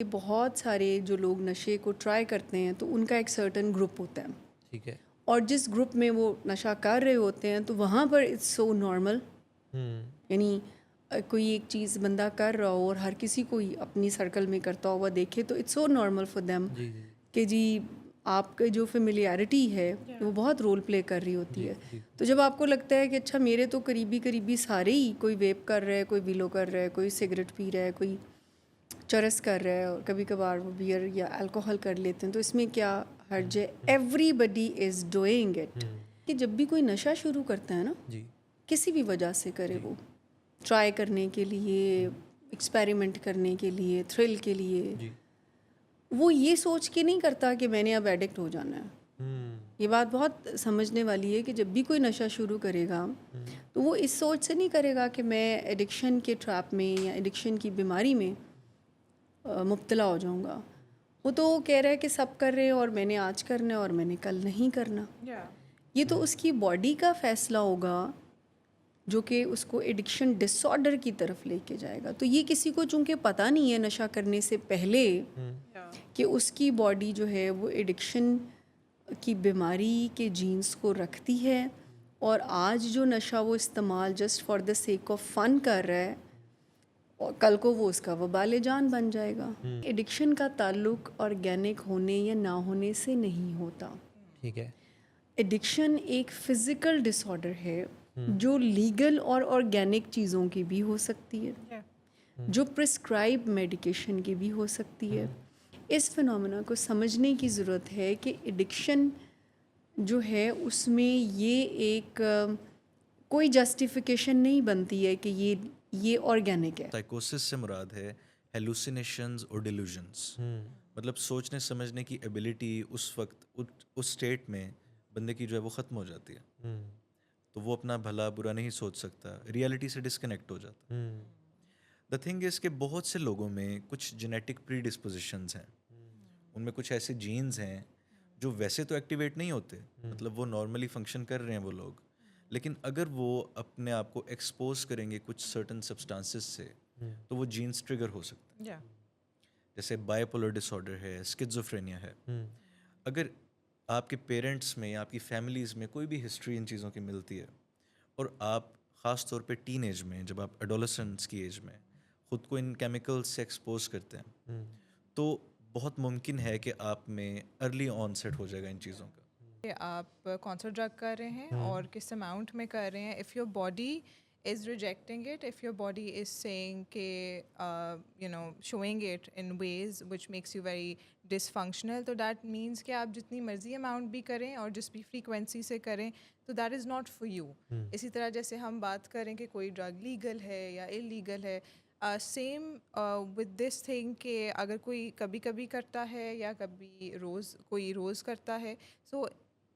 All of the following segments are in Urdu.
کہ بہت سارے جو لوگ نشے کو ٹرائی کرتے ہیں تو ان کا ایک سرٹن گروپ ہوتا ہے، ٹھیک ہے. اور جس گروپ میں وہ نشہ کر رہے ہوتے ہیں تو وہاں پر اٹس سو نارمل. ہوں. یعنی کوئی ایک چیز بندہ کر رہا ہو اور ہر کسی کو ہی اپنی سرکل میں کرتا ہوا دیکھے تو it's so normal for them جی جی کہ جی آپ کا جو فیملیارٹی ہے وہ بہت رول پلے کر رہی ہوتی جی ہے. جی. تو جب آپ کو لگتا ہے کہ اچھا میرے تو قریبی سارے ہی، کوئی ویپ کر رہا ہے، کوئی ویلو کر رہا ہے، کوئی سگریٹ پی رہا ہے، کوئی چرس کر رہا ہے، اور کبھی کبھار وہ بیئر یا الکوہل کر لیتے ہیں، تو اس میں کیا حرج ہے؟ Everybody is doing it. کہ جب بھی کوئی نشہ شروع کرتا ہے نا، جی کسی بھی وجہ سے کرے، جی وہ ٹرائی کرنے کے لیے، ایکسپیریمنٹ کرنے کے لیے، تھرل کے لیے، جی. وہ یہ سوچ کے نہیں کرتا کہ میں نے اب ایڈکٹ ہو جانا ہے. یہ بات بہت سمجھنے والی ہے کہ جب بھی کوئی نشہ شروع کرے گا تو وہ اس سوچ سے نہیں کرے گا کہ میں ایڈکشن کے ٹریپ میں یا ایڈکشن کی بیماری میں مبتلا ہو جاؤں گا. وہ تو کہہ رہا ہے کہ سب کر رہے ہیں اور میں نے آج کرنا ہے اور میں نے کل نہیں کرنا. یہ تو اس کی باڈی کا فیصلہ ہوگا جو کہ اس کو ایڈکشن ڈس آرڈر کی طرف لے کے جائے گا. تو یہ کسی کو چونکہ پتہ نہیں ہے نشہ کرنے سے پہلے کہ اس کی باڈی جو ہے وہ ایڈکشن کی بیماری کے جینز کو رکھتی ہے، اور آج جو نشہ وہ استعمال just for the sake of fun کر رہا ہے، اور کل کو وہ اس کا وبال جان بن جائے گا. ایڈکشن کا تعلق آرگینک ہونے یا نہ ہونے سے نہیں ہوتا. ٹھیک ہے. ایڈکشن ایک فزیکل ڈس آرڈر ہے جو لیگل اور آرگینک چیزوں کی بھی ہو سکتی ہے، جو پرسکرائب میڈیکیشن کی بھی ہو سکتی ہے. اس فنومینا کو سمجھنے کی ضرورت ہے کہ ایڈکشن جو ہے اس میں یہ ایک کوئی جسٹیفیکیشن نہیں بنتی ہے کہ یہ آرگینک ہے. سائیکوسس سے مراد ہے ہیلوسینیشنز اور ڈیلوژنس، مطلب سوچنے سمجھنے کی ایبلٹی اس وقت اس سٹیٹ میں بندے کی جو ہے وہ ختم ہو جاتی ہے، تو وہ اپنا بھلا برا نہیں سوچ سکتا، ریئلٹی سے ڈسکنیکٹ ہو جاتا. دا تھنگ از کہ بہت سے لوگوں میں کچھ جینیٹک پری ڈسپوزیشنز ہیں، ان میں کچھ ایسے جینز ہیں جو ویسے تو ایکٹیویٹ نہیں ہوتے، مطلب وہ نارملی فنکشن کر رہے ہیں وہ لوگ، لیکن اگر وہ اپنے آپ کو ایکسپوز کریں گے کچھ سرٹن سبسٹانسز سے تو وہ جینز ٹریگر ہو سکتے ہیں. جیسے بائی پولر ڈس آرڈر ہے، اسکیزوفرینیا ہے. اگر آپ کے پیرنٹس میں یا آپ کی فیملیز میں کوئی بھی ہسٹری ان چیزوں کی ملتی ہے، اور آپ خاص طور پہ ٹین ایج میں، جب آپ ایڈولسنس کی ایج میں خود کو ان کیمیکلز سے ایکسپوز کرتے ہیں، تو بہت ممکن ہے کہ آپ میں ارلی آن سیٹ ہو جائے گا ان چیزوں کا. کہ آپ کون سا ڈرگ کر رہے ہیں اور کس اماؤنٹ میں کر رہے ہیں. If your body is rejecting it, if your body is seeing کہ showing it in ways which makes you very dysfunctional, تو دیٹ مینس کہ آپ جتنی مرضی اماؤنٹ بھی کریں اور جس بھی فریکوینسی سے کریں تو that is not for you. اسی طرح جیسے ہم بات کریں کہ کوئی ڈرگ لیگل ہے یا انلیگل ہے، سیم ود دس تھنگ کہ اگر کوئی کبھی کبھی کرتا ہے یا کبھی کوئی روز کرتا ہے، so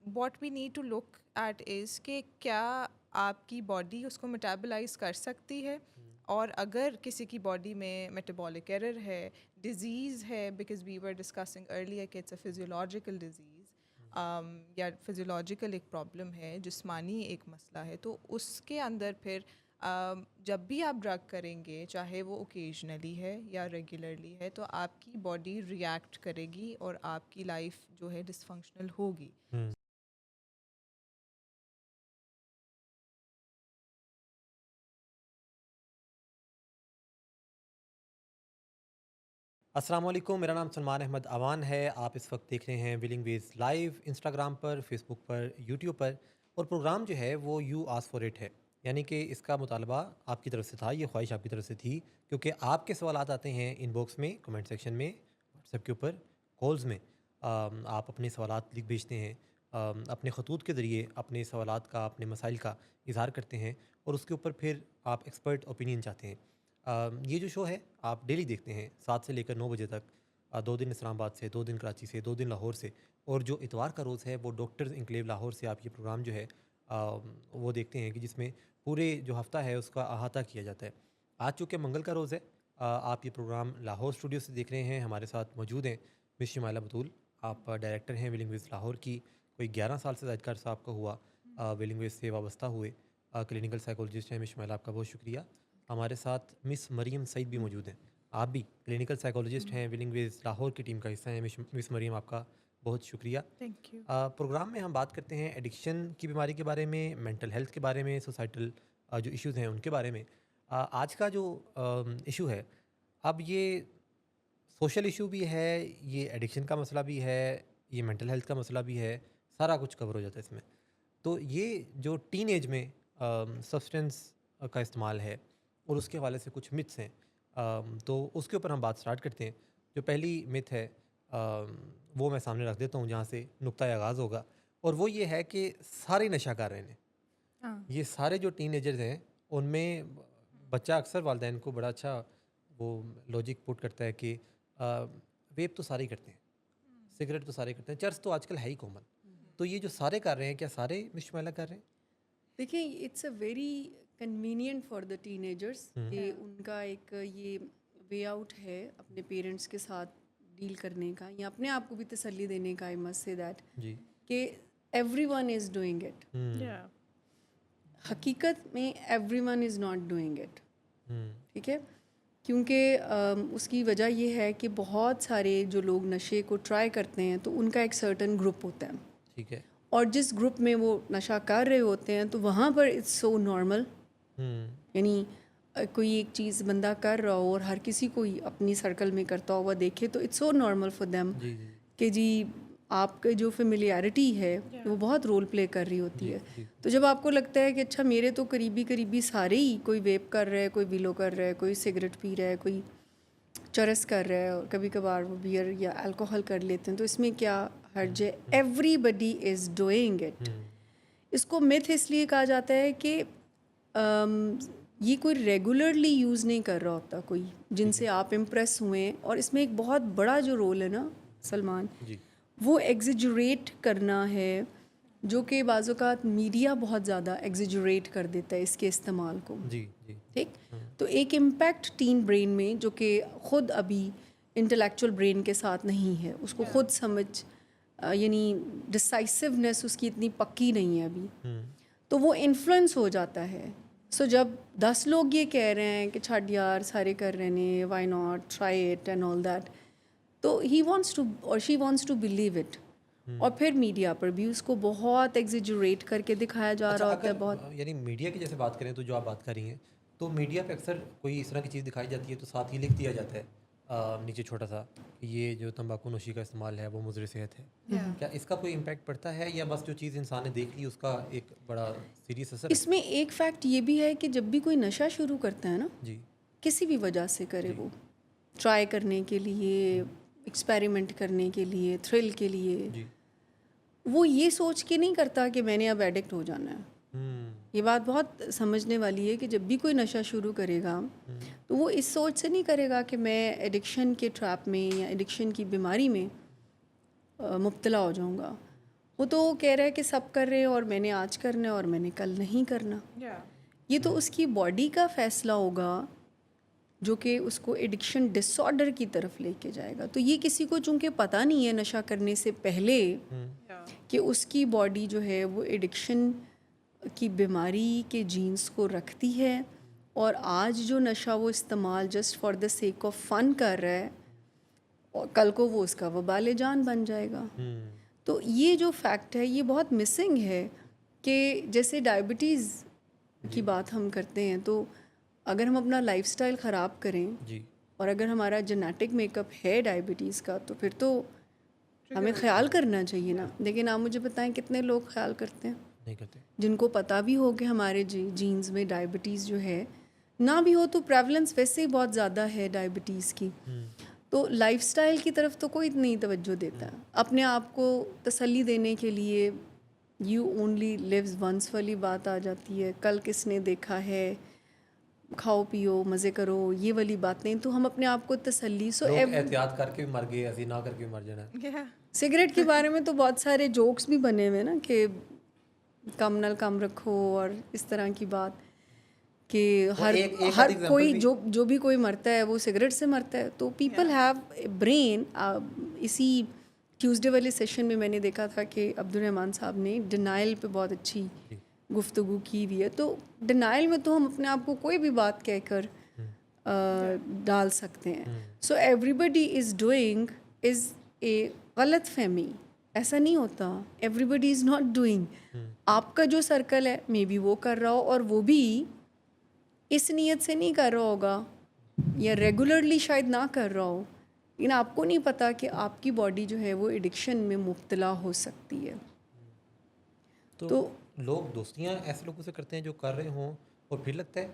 what we need to look at is کہ کیا آپ کی باڈی اس کو میٹابلائز کر سکتی ہے، اور اگر کسی کی باڈی میں میٹابولک ایرر ہے، ڈیزیز ہے، because we were discussing earlier کہ اٹس اے فزیولوجیکل ڈیزیز یا فزیولوجیکل ایک پرابلم ہے، جسمانی ایک مسئلہ ہے، تو اس کے اندر پھر جب بھی آپ ڈرگ کریں گے، چاہے وہ اوکیجنلی ہے یا ریگولرلی ہے، تو آپ کی باڈی ریئیکٹ کرے گی اور آپ کی لائف جو ہے ڈس فنکشنل ہوگی. السلام علیکم، میرا نام سلمان احمد اوان ہے. آپ اس وقت دیکھ رہے ہیں ولنگ ویز لائیو، انسٹاگرام پر، فیس بک پر، یوٹیوب پر، اور پروگرام جو ہے وہ یو آس فور اٹ ہے. یعنی کہ اس کا مطالبہ آپ کی طرف سے تھا، یہ خواہش آپ کی طرف سے تھی، کیونکہ آپ کے سوالات آتے ہیں ان باکس میں، کمنٹ سیکشن میں، واٹس ایپ کے اوپر، کالز میں. آپ اپنے سوالات لکھ بھیجتے ہیں، اپنے خطوط کے ذریعے اپنے سوالات کا، اپنے مسائل کا اظہار کرتے ہیں، اور اس کے اوپر پھر آپ ایکسپرٹ اوپینین چاہتے ہیں. یہ جو شو ہے آپ ڈیلی دیکھتے ہیں 7 سے لے کر 9 بجے تک، 2 دن اسلام آباد سے، 2 دن کراچی سے، 2 دن لاہور سے، اور جو اتوار کا روز ہے وہ ڈاکٹرز انکلیو لاہور سے آپ یہ پروگرام جو ہے وہ دیکھتے ہیں، کہ جس میں پورے جو ہفتہ ہے اس کا احاطہ کیا جاتا ہے. آج چونکہ منگل کا روز ہے، آپ یہ پروگرام لاہور اسٹوڈیو سے دیکھ رہے ہیں. ہمارے ساتھ موجود ہیں مس شمائلہ بطول، آپ ڈائریکٹر ہیں ولنگ ویز لاہور کی. کوئی 11 سال سے زائد کا عرصہ آپ کا ہوا ولنگ ویز سے وابستہ ہوئے، کلینکل سائیکولوجسٹ ہیں مس شمائلہ، آپ کا بہت شکریہ. ہمارے ساتھ مس مریم سعید بھی موجود ہیں. آپ بھی کلینکل سائیکولوجسٹ ہیں، ولنگ ویز لاہور کی ٹیم کا حصہ ہیں. مس مریم آپ کا بہت شکریہ. Thank you. پروگرام میں ہم بات کرتے ہیں ایڈکشن کی بیماری کے بارے میں، مینٹل ہیلتھ کے بارے میں، سوسائٹل جو ایشوز ہیں ان کے بارے میں. آج کا جو ایشو ہے، اب یہ سوشل ایشو بھی ہے، یہ ایڈکشن کا مسئلہ بھی ہے، یہ مینٹل ہیلتھ کا مسئلہ بھی ہے، سارا کچھ کور ہو جاتا ہے اس میں. تو یہ جو ٹین ایج میں سبسٹنس کا استعمال ہے اور اس کے حوالے سے کچھ متس ہیں، تو اس کے اوپر ہم بات سٹارٹ کرتے ہیں. جو پہلی مت ہے وہ میں سامنے رکھ دیتا ہوں جہاں سے نقطۂ آغاز ہوگا، اور وہ یہ ہے کہ سارے نشہ کر رہے ہیں. یہ سارے جو ٹین ایجرز ہیں ان میں بچہ اکثر والدین کو بڑا اچھا وہ لاجک پٹ کرتا ہے کہ ویپ تو سارے ہی کرتے ہیں، سگریٹ تو سارے کرتے ہیں، چرس تو آج کل ہے ہی کامن. تو یہ جو سارے کر رہے ہیں، کیا سارے مشملہ کر رہے ہیں؟ دیکھیں، it's a very convenient for the teenagers کہ ان کا ایک یہ وے آؤٹ ہے اپنے پیرنٹس کے ساتھ ڈیل کرنے کا، یا اپنے آپ کو بھی تسلی دینے کا. آئی مسٹ سے دیٹ جی کہ every one is doing it. حقیقت میں every one is not doing it. ٹھیک ہے، کیونکہ اس کی وجہ یہ ہے کہ بہت سارے جو لوگ نشے کو ٹرائی کرتے ہیں تو ان کا ایک سرٹن گروپ ہوتا ہے. ٹھیک ہے. اور جس گروپ میں وہ نشہ کر رہے ہوتے ہیں تو وہاں پر اٹس سو نارمل. یعنی کوئی ایک چیز بندہ کر رہا ہو اور ہر کسی کو اپنی سرکل میں کرتا ہوا دیکھے تو it's so normal for them کہ جی آپ کے جو فیملیئرٹی ہے وہ بہت رول پلے کر رھی ہوتی ہے. تو جب آپ کو لگتا ہے کہ اچھا میرے تو قریبی سارے ہی، کوئی ویپ کر رہا ہے، کوئی ویلو کر رہا ہے، کوئی سگریٹ پی رہا ہے، کوئی چرس کر رہا ہے، اور کبھی کبھار وہ بیئر یا الکوہل کر لیتے ہیں، تو اس میں کیا حرج ہے؟ Everybody is doing it. اس کو میتھ اس لیے کہا جاتا ہے کہ یہ کوئی ریگولرلی یوز نہیں کر رہا ہوتا کوئی جن سے آپ امپریس ہوئے. اور اس میں ایک بہت بڑا جو رول ہے نا سلمان، وہ ایگزیجریٹ کرنا ہے، جو کہ بعض اوقات میڈیا بہت زیادہ ایگزیجریٹ کر دیتا ہے اس کے استعمال کو. ٹھیک، تو ایک امپیکٹ ٹین برین میں جو کہ خود ابھی انٹلیکچوئل برین کے ساتھ نہیں ہے، اس کو خود سمجھ یعنی ڈسائسونیس اس کی اتنی پکی نہیں ہے ابھی، تو وہ انفلوئنس ہو جاتا ہے. سو جب 10 لوگ یہ کہہ رہے ہیں کہ چھڈ یار سارے کر رہے ہیں، why not try it and all that, تو ہی وانٹس ٹو اور she wants to believe it. اور پھر میڈیا پر بھی اس کو بہت ایگزیجریٹ کر کے دکھایا جا رہا ہوتا ہے. بہت یعنی میڈیا کی جیسے بات کریں تو جو آپ بات کر رہی ہیں، تو میڈیا پہ اکثر کوئی اس طرح کی چیز دکھائی جاتی ہے تو ساتھ ہی لکھ دیا جاتا ہے نیچے چھوٹا سا کہ یہ جو تمباکو نوشی کا استعمال ہے وہ مضر صحت ہے. کیا اس کا کوئی امپیکٹ پڑتا ہے، یا بس جو چیز انسان نے دیکھ لی اس کا ایک بڑا سیریس اثر؟ اس میں ایک فیکٹ یہ بھی ہے کہ جب بھی کوئی نشہ شروع کرتا ہے نا، جی کسی بھی وجہ سے کرے، وہ ٹرائی کرنے کے لیے، ایکسپیریمنٹ کرنے کے لیے، تھرل کے لیے، وہ یہ سوچ کے نہیں کرتا کہ میں نے اب ایڈکٹ ہو جانا ہے. یہ بات بہت سمجھنے والی ہے کہ جب بھی کوئی نشہ شروع کرے گا تو وہ اس سوچ سے نہیں کرے گا کہ میں ایڈکشن کے ٹریپ میں یا ایڈکشن کی بیماری میں مبتلا ہو جاؤں گا. وہ تو کہہ رہا ہے کہ سب کر رہے ہیں اور میں نے آج کرنا ہے اور میں نے کل نہیں کرنا. یہ تو اس کی باڈی کا فیصلہ ہوگا جو کہ اس کو ایڈکشن ڈس آرڈر کی طرف لے کے جائے گا. تو یہ کسی کو چونکہ پتہ نہیں ہے نشہ کرنے سے پہلے کہ اس کی باڈی جو ہے وہ ایڈکشن کی بیماری کے جینز کو رکھتی ہے، اور آج جو نشہ وہ استعمال just for the sake of fun کر رہا ہے، اور کل کو وہ اس کا وبال جان بن جائے گا. تو یہ جو فیکٹ ہے یہ بہت مسنگ ہے کہ جیسے ڈائبٹیز کی بات ہم کرتے ہیں، تو اگر ہم اپنا لائف سٹائل خراب کریں اور اگر ہمارا جینیٹک میک اپ ہے ڈائبٹیز کا، تو پھر تو ہمیں خیال کرنا چاہیے نا. لیکن آپ مجھے بتائیں کتنے لوگ خیال کرتے ہیں؟ نہیں کرتے. جن کو پتہ بھی ہو کہ ہمارے جینز میں ڈائبٹیز جو ہے، نہ بھی ہو تو پریولنس ویسے ہی بہت زیادہ ہے ڈائبٹیز کی، تو لائف سٹائل کی طرف تو کوئی نہیں توجہ دیتا. اپنے آپ کو تسلی دینے کے لیے یو اونلی لیوز ونس والی بات آ جاتی ہے، کل کس نے دیکھا ہے، کھاؤ پیو مزے کرو، یہ والی باتیں. تو ہم اپنے آپ کو تسلی احتیاط کر کے مر گئے، ایسی نہ کر کے مر جانا. سگریٹ کے بارے میں تو بہت سارے جوکس بھی بنے ہوئے نا کہ کم نل کم رکھو، اور اس طرح کی بات کہ ہر کوئی جو بھی کوئی مرتا ہے وہ سگریٹ سے مرتا ہے. تو پیپل ہیو اے برین. اسی ٹیوزڈے والے سیشن میں نے دیکھا تھا کہ عبدالرحمان صاحب نے ڈینائل پہ بہت اچھی گفتگو کی ہوئی ہے. تو ڈینائل میں تو ہم اپنے آپ کو کوئی بھی بات کہہ کر ڈال سکتے ہیں. So every body is doing is اے غلط فہمی. ایسا نہیں ہوتا. Everybody is not doing. آپ کا جو سرکل ہے مے بی وہ کر رہا ہو, اور وہ بھی اس نیت سے نہیں کر رہا ہوگا, یا ریگولرلی شاید نہ کر رہا ہو, لیکن آپ کو نہیں پتہ کہ آپ کی باڈی جو ہے وہ ایڈکشن میں مبتلا ہو سکتی ہے. تو لوگ دوستیاں ایسے لوگوں سے کرتے ہیں جو کر رہے ہوں, اور پھر لگتا ہے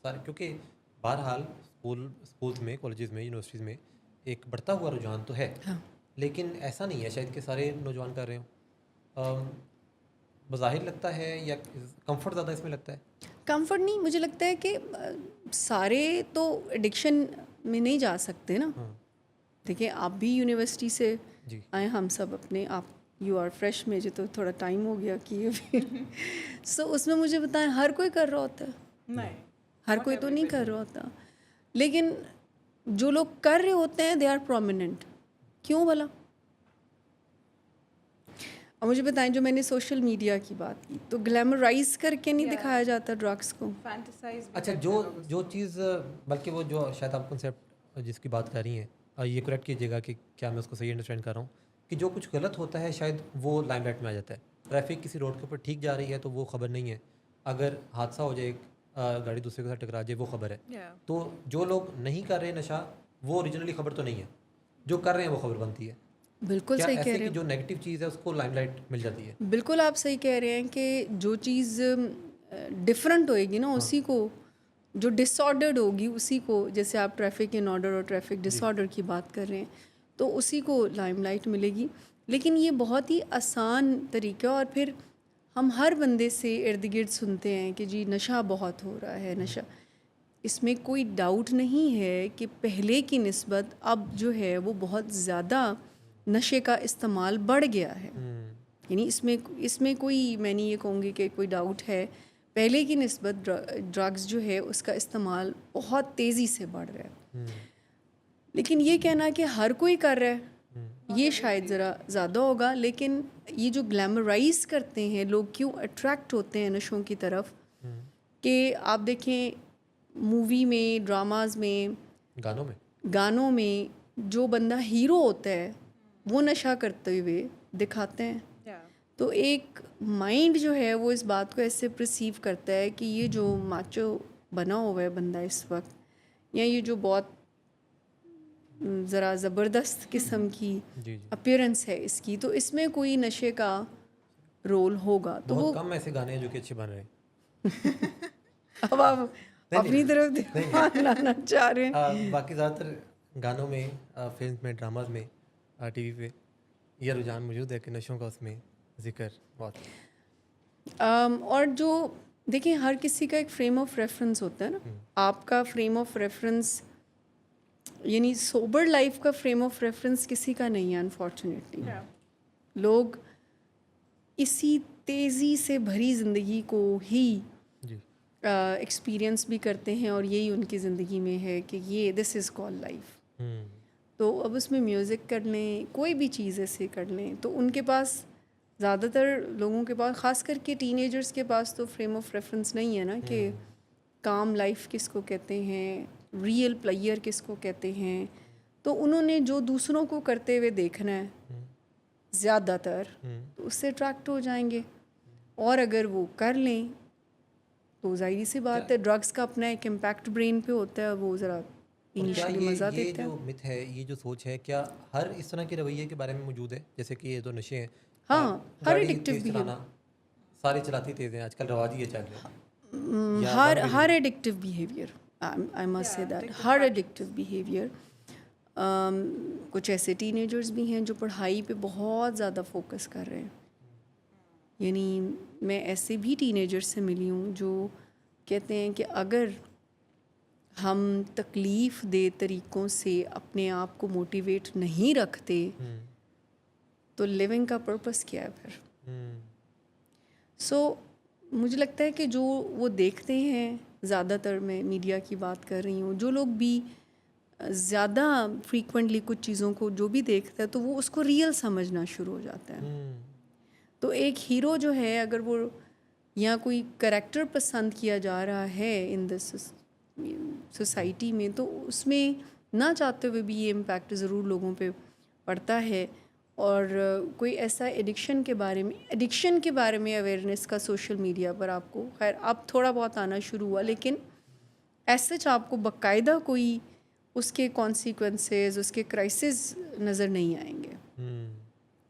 سارے, کیونکہ بہرحال اسکولز میں, کالجز میں, یونیورسٹیز میں ایک بڑھتا ہوا رجحان تو ہے, لیکن ایسا نہیں ہے شاید کہ سارے نوجوان کر رہے ہوں. بظاہر لگتا ہے, یا کمفرٹ زیادہ اس میں لگتا ہے؟ کمفرٹ نہیں, مجھے لگتا ہے کہ سارے تو ایڈکشن میں نہیں جا سکتے نا. دیکھیں آپ بھی یونیورسٹی سے آئے, ہم سب اپنے, آپ یو آر فریش, مجھے تو تھوڑا ٹائم ہو گیا کیے پھر. سو اس میں مجھے بتائیں, ہر کوئی کر رہا ہوتا ہے؟ نہیں, ہر کوئی تو نہیں کر رہا ہوتا. لیکن جو لوگ کر رہے ہوتے ہیں دے آر پرومیننٹ. کیوں بھلا؟ اور مجھے بتائیں, جو میں نے سوشل میڈیا کی بات کی, تو گلیمرائز کر کے نہیں دکھایا جاتا ڈرگس کو. اچھا, جو چیز, بلکہ وہ جو شاید آپ کنسیپٹ جس کی بات کر رہی ہیں, یہ کریکٹ کیجیے گا کہ کیا میں اس کو صحیح انڈرسٹینڈ کر رہا ہوں, کہ جو کچھ غلط ہوتا ہے شاید وہ لائم لائٹ میں آ جاتا ہے. ٹریفک کسی روڈ کے اوپر ٹھیک جا رہی ہے تو وہ خبر نہیں ہے, اگر حادثہ ہو جائے, گاڑی دوسرے کے ساتھ ٹکرا جائے, وہ خبر ہے. تو جو لوگ نہیں کر رہے نشہ, وہ اوریجنلی خبر تو نہیں ہے, جو کر رہے ہیں وہ خبر بنتی ہے. بالکل صحیح کہہ رہے ہیں. جو نیگیٹو چیز ہے اس کو لائم لائٹ مل جاتی ہے. بالکل آپ صحیح کہہ رہے ہیں کہ جو چیز ڈفرینٹ ہوئے گی نا, اسی کو, جو ڈس آرڈرڈ ہوگی اسی کو, جیسے آپ ٹریفک ان آرڈر اور ٹریفک ڈس آرڈر کی بات کر رہے ہیں, تو اسی کو لائم لائٹ ملے گی. لیکن یہ بہت ہی آسان طریقہ, اور پھر ہم ہر بندے سے ارد گرد سنتے ہیں کہ جی نشہ بہت ہو رہا ہے, نشہ. اس میں کوئی ڈاؤٹ نہیں ہے کہ پہلے کی نسبت اب جو ہے وہ بہت زیادہ نشے کا استعمال بڑھ گیا ہے. یعنی اس میں کوئی, میں نہیں یہ کہوں گی کہ کوئی ڈاؤٹ ہے, پہلے کی نسبت ڈرگز جو ہے اس کا استعمال بہت تیزی سے بڑھ رہا ہے. لیکن یہ کہنا کہ ہر کوئی کر رہا ہے, یہ شاید ذرا زیادہ ہوگا. لیکن یہ جو گلیمرائز کرتے ہیں لوگ, کیوں اٹریکٹ ہوتے ہیں نشوں کی طرف, کہ آپ دیکھیں مووی میں, ڈراماز میں, گانوں میں جو بندہ ہیرو ہوتا ہے وہ نشہ کرتے ہوئے دکھاتے ہیں. تو ایک مائنڈ جو ہے وہ اس بات کو ایسے پرسیو کرتا ہے کہ یہ جو ماچو بنا ہوا ہے بندہ اس وقت, یا یہ جو بہت ذرا زبردست قسم کی اپیرنس ہے اس کی, تو اس میں کوئی نشے کا رول ہوگا. تو بہت کم ایسے گانے ہیں جو کہ اچھے بن رہے ہیں. اب آپ اپنی طرف دھیان لانا چاہ رہے ہیں. باقی زیادہ تر گانوں میں, فلم میں, ڈراماز میں, ٹی وی پہ یہ رجحان موجود ہے کہ نشوں کا اس میں ذکر بہت. اور جو دیکھیں ہر کسی کا ایک فریم آف ریفرنس ہوتا ہے نا. آپ کا فریم آف ریفرنس, یعنی سوبر لائف کا فریم آف ریفرنس کسی کا نہیں ہے انفارچونیٹلی. لوگ اسی تیزی سے بھری زندگی کو ہی ایکسپیرئنس بھی کرتے ہیں, اور یہی ان کی زندگی میں ہے کہ یہ دس از کال لائف. تو اب اس میں میوزک کر لیں, کوئی بھی چیز ایسے کر لیں, تو ان کے پاس, زیادہ تر لوگوں کے پاس, خاص کر کے ٹین ایجرس کے پاس تو فریم آف ریفرنس نہیں ہے نا, کہ کام لائف کس کو کہتے ہیں, ریئل پلیئر کس کو کہتے ہیں. تو انہوں نے جو دوسروں کو کرتے ہوئے دیکھنا ہے زیادہ تر, تو اس سے اٹریکٹ ہو جائیں گے. اور اگر وہ کر لیں تو ظاہری سی بات ہے, ڈرگس کا اپنا ایک امپیکٹ برین پہ ہوتا ہے, وہ ذرا انیشلی مزہ دیتا ہے. یہ جو مت ہے, یہ جو سوچ ہے, کیا ہر اس طرح کے رویے کے بارے میں موجود ہے؟ جیسے کہ یہ تو نشے ہیں, ہاں, ہر ایڈکٹیو بیہیویئر, سارے چلاتی تیز ہیں آج کل, رواج یہ چل رہا ہے. ہر addictive behaviour, I must say that, ہر ایڈکٹیو بیہیویئر. کچھ ایسے ٹین ایجرز بھی ہیں جو پڑھائی پہ بہت زیادہ فوکس کر رہے ہیں. یعنی میں ایسے بھی ٹین ایجر سے ملی ہوں جو کہتے ہیں کہ اگر ہم تکلیف دہ طریقوں سے اپنے آپ کو موٹیویٹ نہیں رکھتے تو لیونگ کا پرپس کیا ہے پھر. سو مجھے لگتا ہے کہ جو وہ دیکھتے ہیں, زیادہ تر میں میڈیا کی بات کر رہی ہوں, جو لوگ بھی زیادہ فریکوینٹلی کچھ چیزوں کو جو بھی دیکھتا ہے تو وہ اس کو ریئل سمجھنا شروع ہو جاتا ہے. تو ایک ہیرو جو ہے, اگر وہ یا کوئی کریکٹر پسند کیا جا رہا ہے ان دس سوسائٹی میں, تو اس میں نہ چاہتے ہوئے بھی یہ امپیکٹ ضرور لوگوں پہ پڑتا ہے. اور کوئی ایسا ایڈکشن کے بارے میں اویئرنیس کا سوشل میڈیا پر آپ کو, خیر اب تھوڑا بہت آنا شروع ہوا, لیکن ایسے آپ کو باقاعدہ کوئی اس کے کانسیکوینسز, اس کے کرائسس نظر نہیں آئیں گے.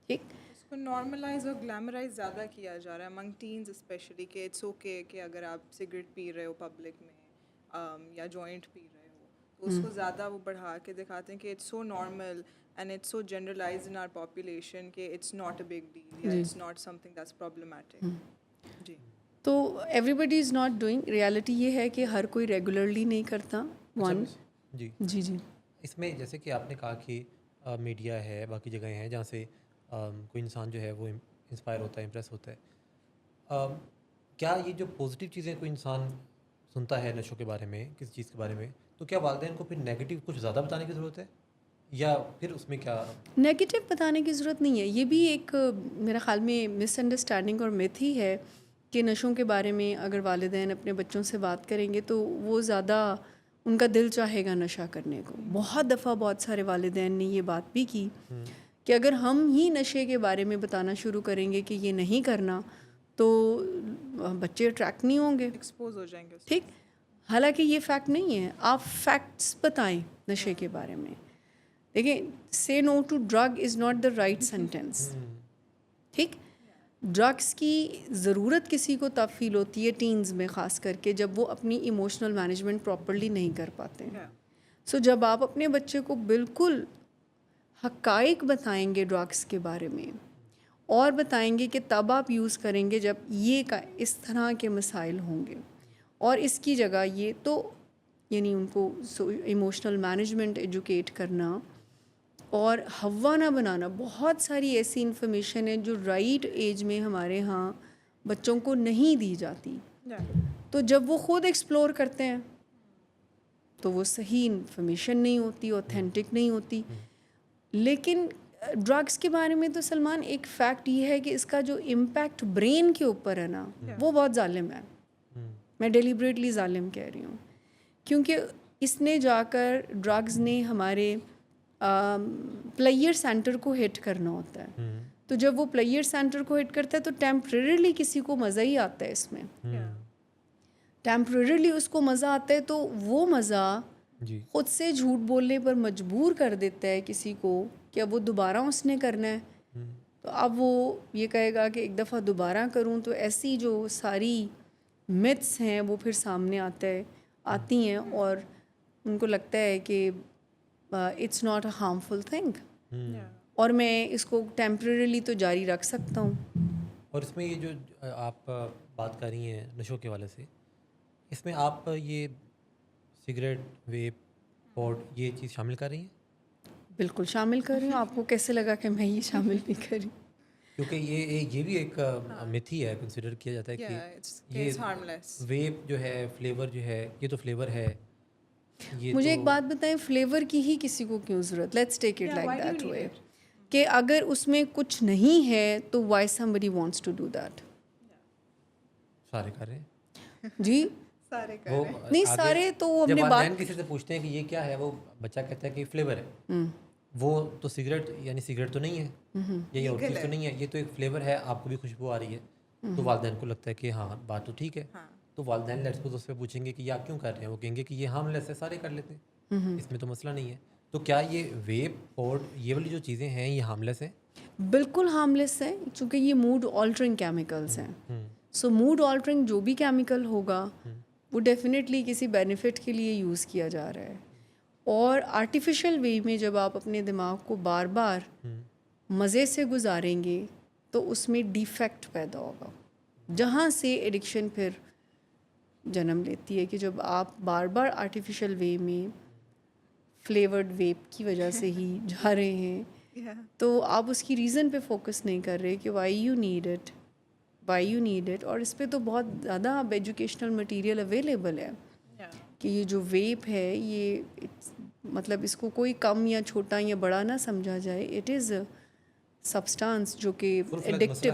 ٹھیک, اس کو نارملائز اور گلیمرائز زیادہ کیا جا رہا ہے امنگ ٹینز اسپیشلی, کہ اٹس اوکے کہ اگر آپ سگریٹ پی رہے ہو پبلک میں یا جوائنٹ پی رہے ہو, تو اس کو زیادہ وہ بڑھا کے دکھاتے ہیں کہ it's so normal and it's so generalize in our population کہ it's not a big deal یا it's not something that's problematic. جی, تو everybody is not doing. Reality یہ ہے کہ ہر کوئی ریگولرلی نہیں کرتا. ون جی جی جی اس میں جیسے کہ آپ نے کہا کہ میڈیا ہے, باقی جگہیں ہیں جہاں سے کوئی انسان جو ہے وہ انسپائر ہوتا ہے, امپریس ہوتا ہے. کیا یہ جو پازیٹیو چیزیں کوئی انسان سنتا ہے نشوں کے بارے میں, کسی چیز کے بارے میں, تو کیا والدین کو پھر نیگیٹو کچھ زیادہ بتانے کی ضرورت ہے, یا پھر اس میں کیا نیگیٹو بتانے کی ضرورت نہیں ہے؟ یہ بھی ایک میرے خیال میں مس انڈرسٹینڈنگ اور میتھ ہی ہے کہ نشوں کے بارے میں اگر والدین اپنے بچوں سے بات کریں گے تو وہ زیادہ ان کا دل چاہے گا نشہ کرنے کو. بہت دفعہ بہت سارے والدین نے یہ بات بھی کی کہ اگر ہم ہی نشے کے بارے میں بتانا شروع کریں گے کہ یہ نہیں کرنا تو بچے اٹریکٹ نہیں ہوں گے, ایکسپوز ہو جائیں گے. ٹھیک, حالانکہ یہ فیکٹ نہیں ہے. آپ فیکٹس بتائیں نشے کے بارے میں. دیکھیں, say no to drug is not the right sentence. ٹھیک, ڈرگس کی ضرورت کسی کو تب فیل ہوتی ہے ٹینز میں, خاص کر کے جب وہ اپنی ایموشنل مینجمنٹ پراپرلی نہیں کر پاتے ہیں. سو جب آپ اپنے بچے کو بالکل حقائق بتائیں گے ڈرگس کے بارے میں, اور بتائیں گے کہ تب آپ یوز کریں گے جب یہ اس طرح کے مسائل ہوں گے, اور اس کی جگہ یہ, تو یعنی ان کو ایموشنل مینجمنٹ ایجوکیٹ کرنا اور ہوا نہ بنانا. بہت ساری ایسی انفارمیشن ہے جو رائٹ ایج میں ہمارے ہاں بچوں کو نہیں دی جاتی, تو جب وہ خود ایکسپلور کرتے ہیں تو وہ صحیح انفارمیشن نہیں ہوتی, اوتھینٹک نہیں ہوتی. لیکن ڈرگس کے بارے میں تو سلمان ایک فیکٹ یہ ہے کہ اس کا جو امپیکٹ برین کے اوپر ہے نا, وہ بہت ظالم ہے. میں ڈیلیبریٹلی ظالم کہہ رہی ہوں, کیونکہ اس نے جا کر ڈرگز نے ہمارے پلیئر سینٹر کو ہٹ کرنا ہوتا ہے. تو جب وہ پلیئر سینٹر کو ہٹ کرتا ہے تو ٹیمپریریلی کسی کو مزہ ہی آتا ہے اس میں, ٹیمپریریلی اس کو مزہ آتا ہے, تو وہ مزہ خود سے جھوٹ بولنے پر مجبور کر دیتا ہے کسی کو کہ اب وہ دوبارہ اس نے کرنا ہے. تو اب وہ یہ کہے گا کہ ایک دفعہ دوبارہ کروں, تو ایسی جو ساری متس ہیں وہ پھر سامنے آتی ہیں, اور ان کو لگتا ہے کہ it's not a harmful thing, اور میں اس کو ٹیمپریریلی تو جاری رکھ سکتا ہوں. اور اس میں یہ جو آپ بات کر رہی ہیں نشوں کے والے سے, اس میں آپ یہ سگریٹ, ویپ, پوڈ, یہ چیز شامل کر رہی ہیں؟ بالکل شامل کر رہی ہوں. آپ کو کیسے لگا کہ میں یہ شامل نہیں کر رہی؟ کیونکہ یہ بھی ایک متھ ہی ہے, کنسیڈر کیا جاتا ہے کہ یہ ویپ جو ہے, فلیور جو ہے, یہ تو فلیور ہے. مجھے ایک بات بتائیں, فلیور کی ہی کسی کو کیوں ضرورت؟ Let's take it like that way کہ اگر اس میں کچھ نہیں ہے تو Y somebody wants to do that. سارے کر رہے ہیں جی, نہیں سارے تو وہ اپنے بات کسی سے پوچھتے ہیں کہ یہ کیا ہے, وہ بچہ کہتا ہے کہ فلیور ہے. وہ تو سگریٹ, یعنی سگریٹ تو نہیں ہے, یہ اور چیز تو نہیں ہے, یہ تو ایک فلیور ہے, آپ کو بھی خوشبو آ رہی ہے. تو والدین کو لگتا ہے کہ ہاں بات تو ٹھیک ہے. تو والدین لیٹس سپوز اس پہ پوچھیں گے کہ یہ آپ کیوں کر رہے ہیں, وہ کہیں گے کہ یہ ہارملیس ہے, سارے کر لیتے ہیں, اس میں تو مسئلہ نہیں ہے. تو کیا یہ ویپ, پوڈ, یہ والی جو چیزیں ہیں یہ ہارملیس ہیں؟ بالکل ہارملیس ہیں, چونکہ یہ موڈ آلٹرنگ کیمیکلس ہیں. سو موڈ آلٹرنگ جو بھی کیمیکل ہوگا وہ ڈیفینیٹلی کسی بینیفٹ کے لیے یوز کیا جا رہا ہے, اور آرٹیفیشل وے میں جب آپ اپنے دماغ کو بار بار مزے سے گزاریں گے تو اس میں ڈیفیکٹ پیدا ہوگا, جہاں سے ایڈکشن پھر جنم لیتی ہے کہ جب آپ بار بار آرٹیفیشل وے میں فلیورڈ ویپ کی وجہ سے ہی جا رہے ہیں, تو آپ اس کی ریزن پہ فوکس نہیں کر رہے کہ وائی یو نیڈ اٹ. اور اس پہ تو بہت زیادہ اب ایجوکیشنل مٹیریل اویلیبل ہے کہ یہ جو ویپ ہے یہ مطلب اس کو کوئی کم یا چھوٹا یا بڑا نہ سمجھا جائے. اٹ از سبسٹانس جو کہ ایڈکٹیو,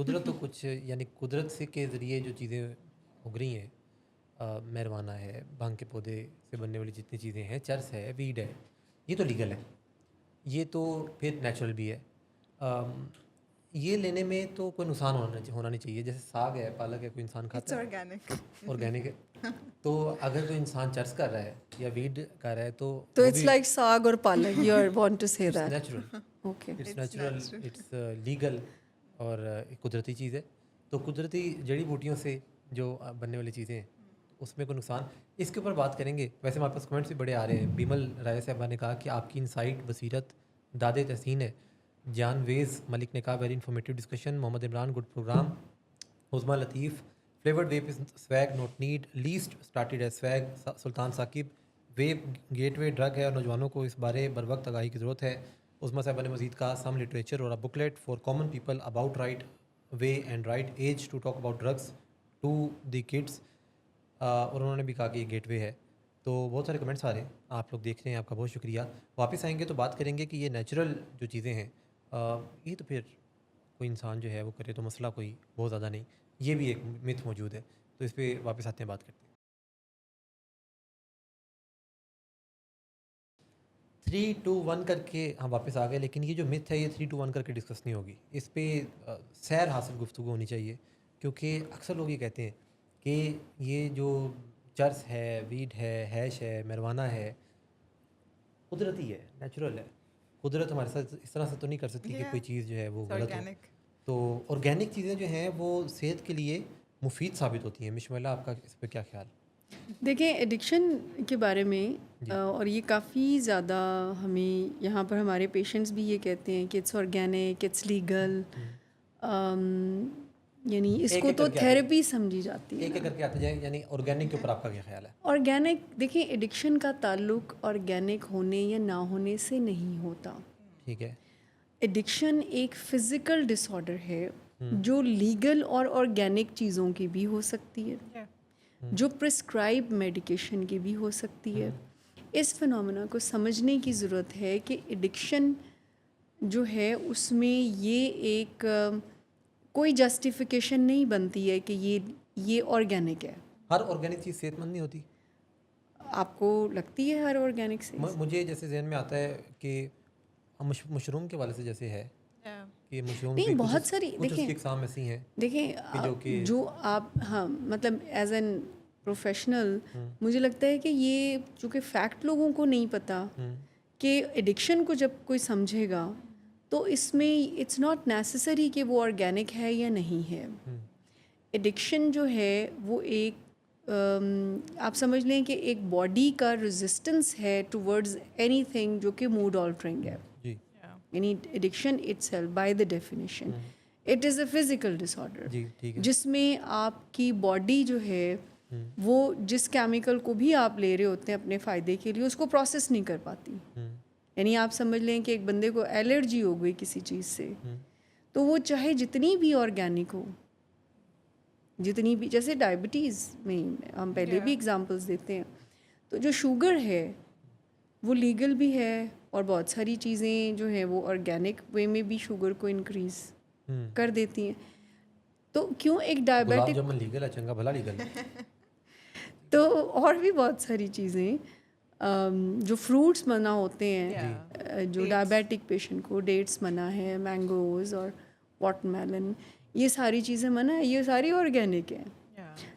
قدرت تو کچھ یعنی قدرت سے کے ذریعے جو چیزیں اگ رہی ہیں marijuana ہے, بھنگ کے پودے سے بننے والی جتنی چیزیں ہیں, چرس ہے, ویڈ ہے, یہ تو لیگل ہے, یہ تو پھر نیچرل بھی ہے. یہ لینے میں تو کوئی نقصان ہونا نہیں چاہیے. جیسے ساگ ہے, پالک ہے, کوئی انسان کھاتا ہے, آرگینک ہے. تو اگر کوئی انسان چرس کر رہا ہے یا ویڈ کر رہا ہے تو اٹس لائک ساگ اور palak, you are want to say that. Natural, okay, it's natural, it's legal اور ایک قدرتی چیز ہے. تو قدرتی جڑی بوٹیوں سے جو بننے والی چیزیں ہیں اس میں کوئی نقصان, اس کے اوپر بات کریں گے. ویسے ہمارے پاس کمنٹس بھی بڑے آ رہے ہیں. بیمل رائے صاحبہ نے کہا کہ آپ کی انسائٹ بصیرت داد تحسین ہے. جان ویز ملک نے کہا very informative discussion. Muhammad Imran good programme. Uzma Latif flavoured vape is swag not need least started as swag. Sultan Saqib vape gateway drug ہے اور نوجوانوں کو اس بارے بر وقت آگاہی کی ضرورت ہے. عظما صاحبہ نے مزید کہا سم لٹریچر اور booklet for common people about right way and right age to talk about drugs to the kids. اور انہوں نے بھی کہا کہ یہ گیٹ وے ہے. تو بہت سارے کمنٹس آ رہے ہیں, آپ لوگ دیکھ رہے ہیں, آپ کا بہت شکریہ. واپس آئیں گے تو بات کریں گے کہ یہ نیچرل جو چیزیں ہیں یہ تو پھر کوئی انسان جو ہے وہ کرے تو مسئلہ کوئی بہت زیادہ نہیں, یہ بھی ایک متھ موجود ہے. تو اس پہ واپس آتے ہیں, بات کرتے ہیں. 3 2 1 کر کے ہم واپس آ گئے, لیکن یہ جو متھ ہے یہ 3 2 1 کر کے ڈسکس نہیں ہوگی. اس پہ سیر حاصل گفتگو ہونی چاہیے, کیونکہ اکثر لوگ یہ کہتے ہیں کہ یہ جو چرس ہے, ویڈ ہے, ہیش ہے, marijuana ہے, قدرتی ہے, نیچرل ہے. قدرت ہمارے ساتھ اس طرح سے تو نہیں کر سکتی کہ کوئی چیز جو ہے وہ غلط ہو. تو آرگینک چیزیں جو ہیں وہ صحت کے لیے مفید ثابت ہوتی ہیں. مشملہ آپ کا اس پہ کیا خیال؟ دیکھیں ایڈکشن کے بارے میں اور یہ کافی زیادہ ہمیں یہاں پر ہمارے پیشنٹس بھی یہ کہتے ہیں کہ اٹس آرگینک, اٹس لیگل, یعنی اس کو تو تھیراپی سمجھی جاتی ہے. ایک ایک کر کے آتے جائیں, یعنی آرگینک کے اوپر آپ کا کیا خیال ہے؟ آرگینک دیکھیں ایڈکشن کا تعلق آرگینک ہونے یا نہ ہونے سے نہیں ہوتا. ٹھیک ہے. ایڈکشن ایک فزیکل ڈس آرڈر ہے جو لیگل اور آرگینک چیزوں کی بھی ہو سکتی ہے, جو پرسکرائب میڈیکیشن کی بھی ہو سکتی ہے. اس فنومینا کو سمجھنے کی ضرورت ہے کہ ایڈکشن جو ہے اس میں یہ ایک کوئی جسٹیفیکیشن نہیں بنتی ہے کہ یہ آرگینک ہے. ہر آرگینک چیز صحت مند نہیں ہوتی. آپ کو لگتی ہے ہر آرگینک سے؟ مجھے جیسے ذہن میں آتا ہے کہ مشروم کے والے سے جیسے ہے کہ مشروم نہیں, بہت ساری دیکھیں اقسام ایسی ہیں دیکھیں جو آپ ہاں مطلب ایز این پروفیشنل مجھے لگتا ہے کہ یہ چونکہ فیکٹ لوگوں کو نہیں پتہ کہ ایڈکشن کو جب کوئی سمجھے گا تو اس میں اٹس ناٹ نیسسری کہ وہ آرگینک ہے یا نہیں ہے. ایڈکشن جو ہے وہ ایک آپ سمجھ لیں کہ ایک باڈی کا ریزسٹنس ہے ٹورڈز اینی تھنگ جو کہ موڈ آلٹرنگ ہے. یعنی addiction itself by the definition it is a physical disorder جس میں آپ کی باڈی جو ہے وہ جس کیمیکل کو بھی آپ لے رہے ہوتے ہیں اپنے فائدے کے لیے اس کو پروسیس نہیں کر پاتی. یعنی آپ سمجھ لیں کہ ایک بندے کو الرجی ہو گئی کسی چیز سے تو وہ چاہے جتنی بھی آرگینک ہو, جتنی بھی, جیسے ڈائبٹیز میں ہم پہلے بھی اگزامپلس دیتے ہیں, تو جو شوگر ہے وہ لیگل بھی ہے اور بہت ساری چیزیں جو ہیں وہ آرگینک وے میں بھی شوگر کو انکریز کر دیتی ہیں. تو کیوں ایک ڈائبیٹک لیگل ہے, چنگا بھلا لیگل ہے. تو اور بھی بہت ساری چیزیں جو فروٹس منع ہوتے ہیں جو ڈائبیٹک پیشنٹ کو, ڈیٹس منع ہے, مینگوز اور واٹر میلن, یہ ساری چیزیں منع ہے, یہ ساری آرگینک ہیں.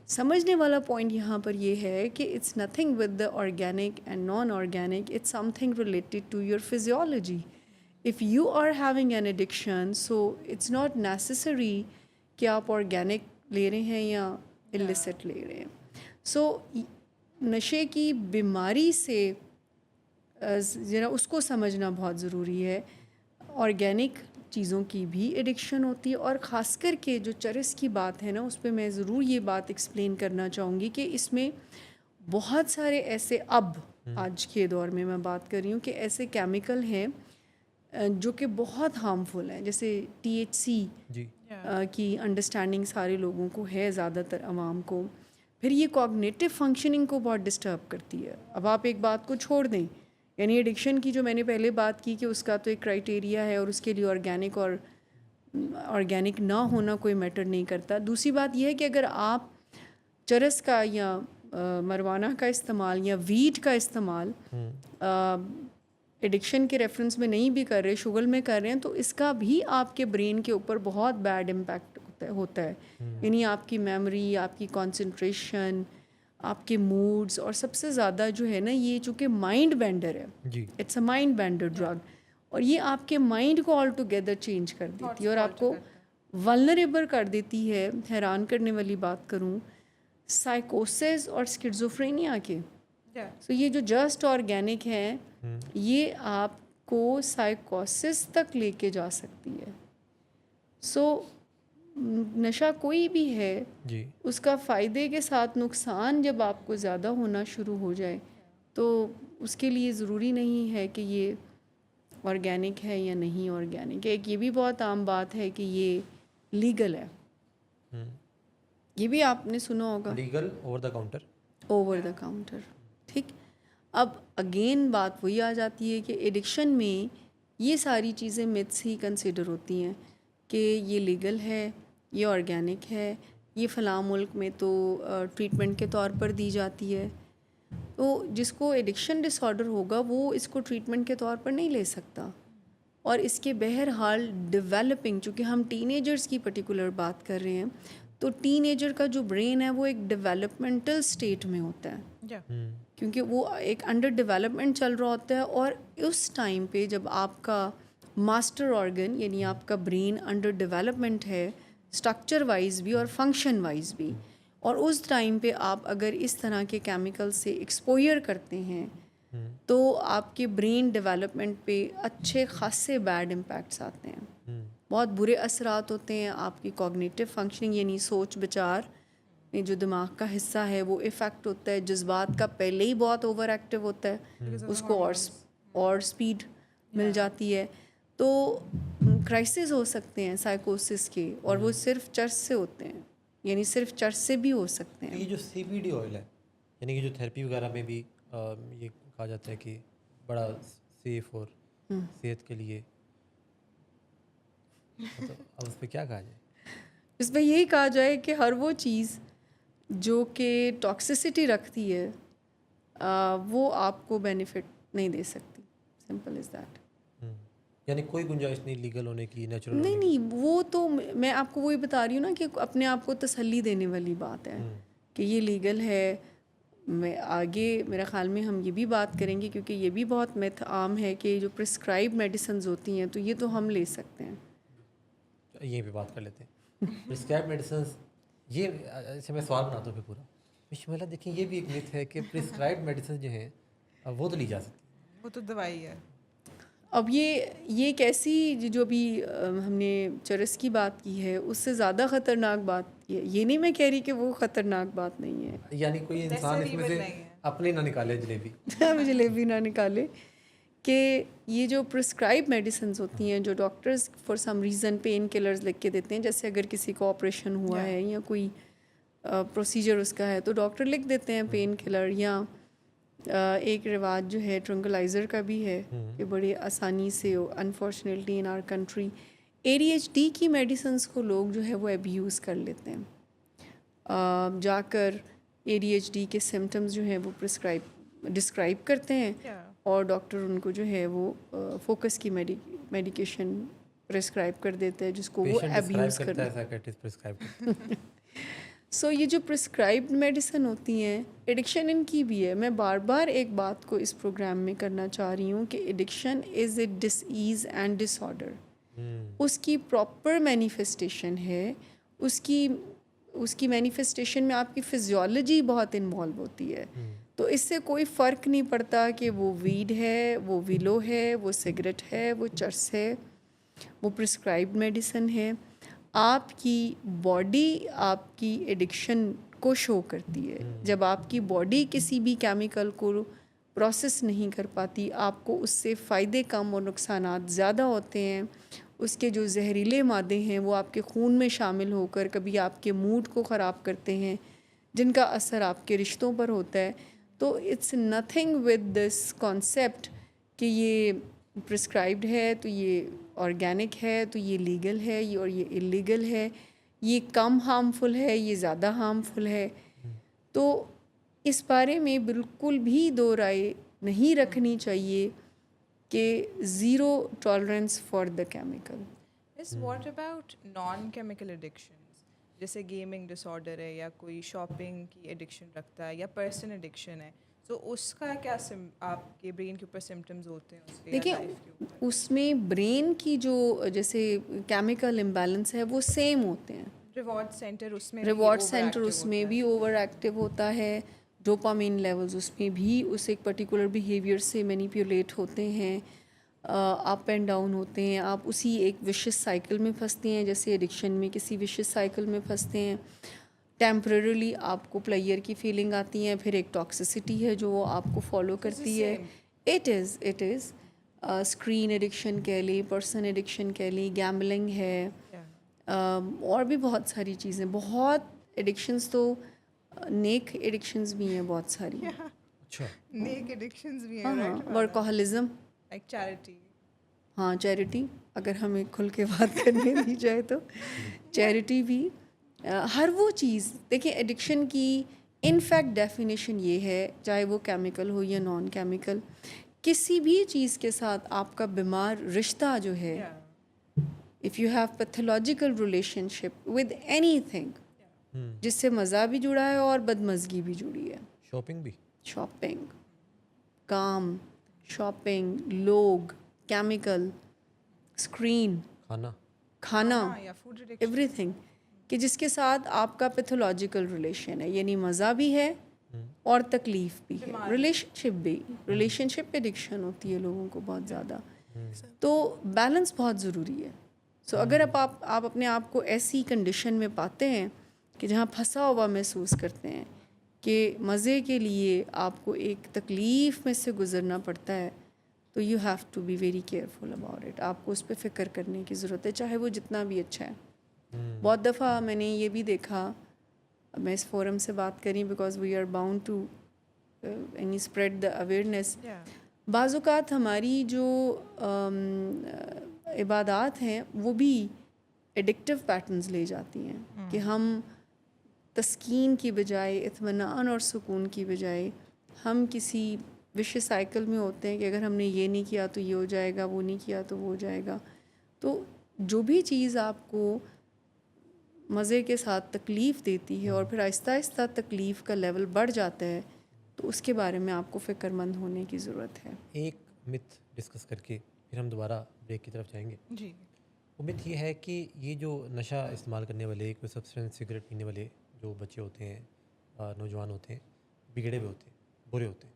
سمجھنے والا پوائنٹ یہاں پر یہ ہے کہ it's nothing with the organic and non organic, it's something related to your physiology. If you are having an addiction so it's not necessary کہ آپ آرگینک لے رہے ہیں یا السٹ لے رہے ہیں. سو نشے کی بیماری سے ذرا اس کو سمجھنا بہت ضروری ہے. آرگینک چیزوں کی بھی ایڈکشن ہوتی ہے, اور خاص کر کے جو چرس کی بات ہے نا اس پہ میں ضرور یہ بات ایکسپلین کرنا چاہوں گی کہ اس میں بہت سارے ایسے اب آج کے دور میں بات کر رہی ہوں کہ ایسے کیمیکل ہیں جو کہ بہت ہارمفل ہیں. جیسے THC کی انڈرسٹینڈنگ سارے لوگوں کو ہے, زیادہ تر عوام کو. پھر یہ کوگنیٹو فنکشننگ کو بہت ڈسٹرب کرتی ہے. اب آپ ایک بات کو چھوڑ دیں, یعنی ایڈکشن کی جو میں نے پہلے بات کی کہ اس کا تو ایک کرائٹیریا ہے اور اس کے لیے آرگینک اور آرگینک نہ ہونا کوئی میٹر نہیں کرتا. دوسری بات یہ ہے کہ اگر آپ چرس کا یا مروانہ کا استعمال یا ویٹ کا استعمال ایڈکشن کے ریفرنس میں نہیں بھی کر رہے, شغل میں کر رہے ہیں, تو اس کا بھی آپ کے برین کے اوپر بہت بیڈ امپیکٹ ہوتا ہے. یعنی آپ کی میموری, آپ کی کانسنٹریشن, آپ کے موڈز, اور سب سے زیادہ جو ہے نا یہ چونکہ مائنڈ بینڈر ہے, جی it's a mind bender drug, اور یہ آپ کے مائنڈ کو آل ٹوگیدر چینج کر دیتی ہے اور آپ کو ولنریبل کر دیتی ہے. حیران کرنے والی بات کروں, سائیکوسس اور اسکیزوفرینیا کے, سو یہ جو جسٹ آرگینک ہے یہ آپ کو سائیکوسس تک لے کے جا سکتی ہے. سو نشہ کوئی بھی ہے جی اس کا فائدے کے ساتھ نقصان جب آپ کو زیادہ ہونا شروع ہو جائے تو اس کے لیے ضروری نہیں ہے کہ یہ آرگینک ہے یا نہیں آرگینک. ایک یہ بھی بہت عام بات ہے کہ یہ لیگل ہے, یہ بھی آپ نے سنا ہوگا, legal over the counter. Over the counter. ٹھیک, اب اگین بات وہی آ جاتی ہے کہ ایڈکشن میں یہ ساری چیزیں میتھس ہی کنسیڈر ہوتی ہیں کہ یہ لیگل ہے, یہ آرگینک ہے, یہ فلاں ملک میں تو ٹریٹمنٹ کے طور پر دی جاتی ہے. تو جس کو ایڈکشن ڈس آرڈر ہوگا وہ اس کو ٹریٹمنٹ کے طور پر نہیں لے سکتا. اور اس کے بہرحال ڈیولپنگ, چونکہ ہم ٹین ایجرس کی پرٹیکولر بات کر رہے ہیں, تو ٹین ایجر کا جو برین ہے وہ ایک ڈیولپمنٹل اسٹیٹ میں ہوتا ہے, کیونکہ وہ ایک انڈر ڈیولپمنٹ چل رہا ہوتا ہے. اور اس ٹائم پہ جب آپ کا ماسٹر آرگن یعنی آپ کا برین انڈر ڈیولپمنٹ ہے, اسٹرکچر وائز بھی اور فنکشن وائز بھی, اور اس ٹائم پہ آپ اگر اس طرح کے کیمیکل سے ایکسپوئر کرتے ہیں تو آپ کے برین ڈیولپمنٹ پہ اچھے خاصے بیڈ امپیکٹس آتے ہیں, بہت برے اثرات ہوتے ہیں. آپ کی کوگنیٹیو فنکشننگ یعنی سوچ بچار میں جو دماغ کا حصہ ہے وہ افیکٹ ہوتا ہے. جذبات کا پہلے ہی بہت اوور ایکٹیو ہوتا ہے, اس کو اور سپیڈ مل جاتی ہے. تو کرائسس ہو سکتے ہیں سائیکوسس کے, اور وہ صرف چرس سے ہوتے ہیں, یعنی صرف چرس سے بھی ہو سکتے ہیں. یہ جو سی بی ڈی آئل ہے, یعنی کہ جو تھیراپی وغیرہ میں بھی یہ کہا جاتا ہے کہ بڑا سیف اور صحت کے لیے, اب اس پہ کیا کہا جائے؟ اس پہ یہی کہا جائے کہ ہر وہ چیز جو کہ ٹاکسیسٹی رکھتی ہے وہ آپ کو بینیفٹ نہیں دے سکتی. Simple is that. یعنی کوئی گنجائش نہیں لیگل ہونے کی, نیچرل نہیں, وہ تو میں آپ کو وہی بتا رہی ہوں نا کہ اپنے آپ کو تسلی دینے والی بات ہے کہ یہ لیگل ہے. میں آگے میرا خیال میں ہم یہ بھی بات کریں گے کیونکہ یہ بھی بہت میتھ عام ہے کہ جو پرسکرائب میڈیسنز ہوتی ہیں تو یہ تو ہم لے سکتے ہیں. یہیں پہ بات کر لیتے ہیں پرسکرائب میڈیسنز. یہ اچھا میں سوال بناتا ہوں پھر پورا. بسم دیکھیں یہ بھی ایک میتھ ہے کہ پرسکرائب میڈیسنز جو ہیں وہ تو لی جا سکتی ہیں, وہ تو دوائی ہے. اب یہ ایک ایسی جو بھی ہم نے چرس کی بات کی ہے اس سے زیادہ خطرناک بات کی ہے. یہ نہیں میں کہہ رہی کہ وہ خطرناک بات نہیں ہے, یعنی کوئی انسان اس میں سے اپنی نہ نکالے جلیبی جلیبی نہ نکالے, کہ یہ جو پرسکرائب میڈیسنز ہوتی ہیں جو doctors for some reason pain killers لکھ کے دیتے ہیں, جیسے اگر کسی کو آپریشن ہوا ہے یا کوئی پروسیجر اس کا ہے تو ڈاکٹر لکھ دیتے ہیں پین کلر. یا ایک رواج جو ہے ٹرنکلائزر کا بھی ہے کہ بڑے آسانی سے unfortunately in our country ADHD کی میڈیسنز کو لوگ جو ہے وہ ابیوز کر لیتے ہیں, جا کر ADHD کے سمٹمز جو ہیں وہ ڈسکرائب کرتے ہیں اور ڈاکٹر ان کو جو ہے وہ فوکس کی میڈیکیشن پرسکرائب کر دیتا ہے جس کو وہ ابیوز کرتا ہے. سو یہ جو پرسکرائبڈ میڈیسن ہوتی ہیں ایڈکشن ان کی بھی ہے. میں بار بار ایک بات کو اس پروگرام میں کرنا چاہ رہی ہوں کہ addiction is a disease and disorder. اس کی پراپر مینیفیسٹیشن ہے, اس کی مینیفیسٹیشن میں آپ کی فزیولوجی بہت انوالو ہوتی ہے. تو اس سے کوئی فرق نہیں پڑتا کہ وہ ویڈ ہے, وہ ویلو ہے, وہ سگریٹ ہے, وہ چرس ہے, وہ پرسکرائبڈ میڈیسن ہے. آپ کی باڈی آپ کی ایڈکشن کو شو کرتی ہے. جب آپ کی باڈی کسی بھی کیمیکل کو پروسیس نہیں کر پاتی, آپ کو اس سے فائدے کم اور نقصانات زیادہ ہوتے ہیں. اس کے جو زہریلے مادے ہیں وہ آپ کے خون میں شامل ہو کر کبھی آپ کے موڈ کو خراب کرتے ہیں, جن کا اثر آپ کے رشتوں پر ہوتا ہے. تو it's nothing with this concept کہ یہ پرسکرائبڈ ہے تو یہ آرگینک ہے تو یہ لیگل ہے، یہ اور یہ اللیگل ہے، یہ کم ہارمفل ہے، یہ زیادہ ہارمفل ہے. تو اس بارے میں بالکل بھی دو رائے نہیں رکھنی چاہیے کہ zero tolerance for the chemical. What about non chemical addictions, جیسے گیمنگ ڈس آرڈر ہے یا کوئی شاپنگ کی ایڈکشن رکھتا ہے یا پرسن ایڈکشن ہے، تو اس کا کیا آپ کے برین کے اوپر سمٹمز ہوتے ہیں اس کے یا دیکھیں لائف کے اوپر؟ اس میں برین کی جو جیسے کیمیکل امبیلنس ہے وہ سیم ہوتے ہیں. ریوارڈ سینٹر اس میں ریوارڈ سینٹر اس میں بھی اوور ایکٹیو ہوتا ہے، ڈوپامین لیولز اس میں بھی اس ایک پرٹیکولر بیہیویئر سے مینیپولیٹ ہوتے ہیں، اپ اینڈ ڈاؤن ہوتے ہیں. آپ اسی ایک وشس سائیکل میں پھنستے ہیں، جیسے ایڈکشن میں کسی وشس سائیکل میں پھنستے ہیں. ٹیمپرریلی آپ کو پلیئر کی فیلنگ آتی ہیں، پھر ایک ٹاکسیسٹی ہے جو آپ کو فالو کرتی ہے. اٹ از اسکرین ایڈکشن کہہ لیں، پرسن ایڈکشن کہہ لیں، گیمبلنگ ہے، اور بھی بہت ساری چیزیں. بہت ایڈکشنز تو نیک ایڈکشنز بھی ہیں بہت ساری. اچھا، نیک ایڈکشنز بھی ہیں، ہاں رائٹ، ورکوہلزم، لائک چیریٹی. ہاں چیریٹی، اگر ہمیں کھل کے بات کرنے دی جائے تو چیریٹی بھی. ہر وہ چیز دیکھیں ایڈکشن کی ان فیکٹ ڈیفینیشن یہ ہے، چاہے وہ کیمیکل ہو یا نان کیمیکل، کسی بھی چیز کے ساتھ آپ کا بیمار رشتہ جو ہے، if you have pathological relation ship with any thing جس سے مزہ بھی جڑا ہے اور بدمزگی بھی جڑی ہے. شاپنگ بھی، شاپنگ، کام، شاپنگ، لوگ، کیمیکل، اسکرین، کھانا، یا فوڈ ایڈکشن، ایوری تھنگ، کہ جس کے ساتھ آپ کا پیتھولوجیکل ریلیشن ہے، یعنی مزہ بھی ہے اور تکلیف بھی ہے. ریلیشن شپ ایڈکشن ہوتی ہے لوگوں کو بہت زیادہ. تو بیلنس بہت ضروری ہے. سو اگر آپ اپنے آپ کو ایسی کنڈیشن میں پاتے ہیں کہ جہاں پھنسا ہوا محسوس کرتے ہیں کہ مزے کے لیے آپ کو ایک تکلیف میں سے گزرنا پڑتا ہے، تو you have to be very careful about it. آپ کو اس پہ فکر کرنے کی ضرورت ہے، چاہے وہ جتنا بھی اچھا ہے. بہت دفعہ میں نے یہ بھی دیکھا، میں اس فورم سے بات کری because we are bound to spread the awareness. بعض اوقات ہماری جو عبادات ہیں وہ بھی ایڈکٹیو پیٹرنز لے جاتی ہیں کہ ہم تسکین کی بجائے، اطمینان اور سکون کی بجائے ہم کسی وشیس سائیکل میں ہوتے ہیں کہ اگر ہم نے یہ نہیں کیا تو یہ ہو جائے گا، وہ نہیں کیا تو وہ ہو جائے گا. تو جو بھی چیز آپ کو مزے کے ساتھ تکلیف دیتی ہے اور پھر آہستہ آہستہ تکلیف کا لیول بڑھ جاتا ہے، تو اس کے بارے میں آپ کو فکر مند ہونے کی ضرورت ہے. ایک متھ ڈسکس کر کے پھر ہم دوبارہ بریک کی طرف جائیں گے. جی، وہ متھ یہ ہے کہ یہ جو نشہ استعمال کرنے والے، کوئی سبسٹینس سگریٹ پینے والے جو بچے ہوتے ہیں، نوجوان ہوتے ہیں، بگڑے ہوئے ہوتے ہیں، برے ہوتے ہیں،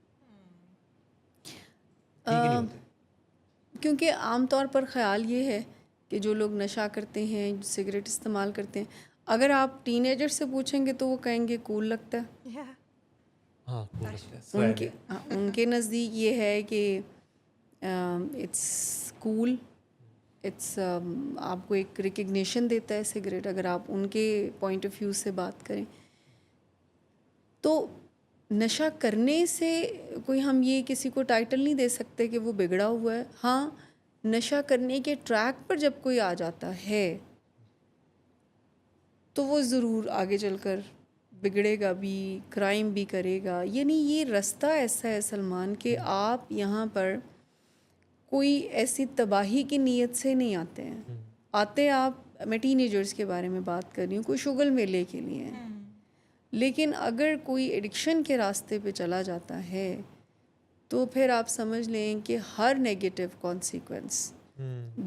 ٹھیک ہی نہیں ہوتے. کیونکہ عام طور پر خیال یہ ہے کہ جو لوگ نشہ کرتے ہیں، سگریٹ استعمال کرتے ہیں، اگر آپ ٹین ایجر سے پوچھیں گے تو وہ کہیں گے کول لگتا ہے. ہاں cool لگتا ہے. ان کے نزدیک یہ ہے کہ اٹس کول، اٹس آپ کو ایک ریکگنیشن دیتا ہے سگریٹ، اگر آپ ان کے پوائنٹ آف ویو سے بات کریں. تو نشہ کرنے سے کوئی ہم یہ کسی کو ٹائٹل نہیں دے سکتے کہ وہ بگڑا ہوا ہے. ہاں، نشہ کرنے کے ٹریک پر جب کوئی آ جاتا ہے تو وہ ضرور آگے چل کر بگڑے گا بھی، کرائم بھی کرے گا. یعنی یہ رستہ ایسا ہے سلمان کہ آپ یہاں پر کوئی ایسی تباہی کی نیت سے نہیں آتے ہیں. آتے آپ، میں ٹین ایجرز کے بارے میں بات کر رہی ہوں، کوئی شغل میلے کے لیے ہیں. لیکن اگر کوئی ایڈکشن کے راستے پہ چلا جاتا ہے تو پھر آپ سمجھ لیں کہ ہر نیگیٹو کانسیکوینس،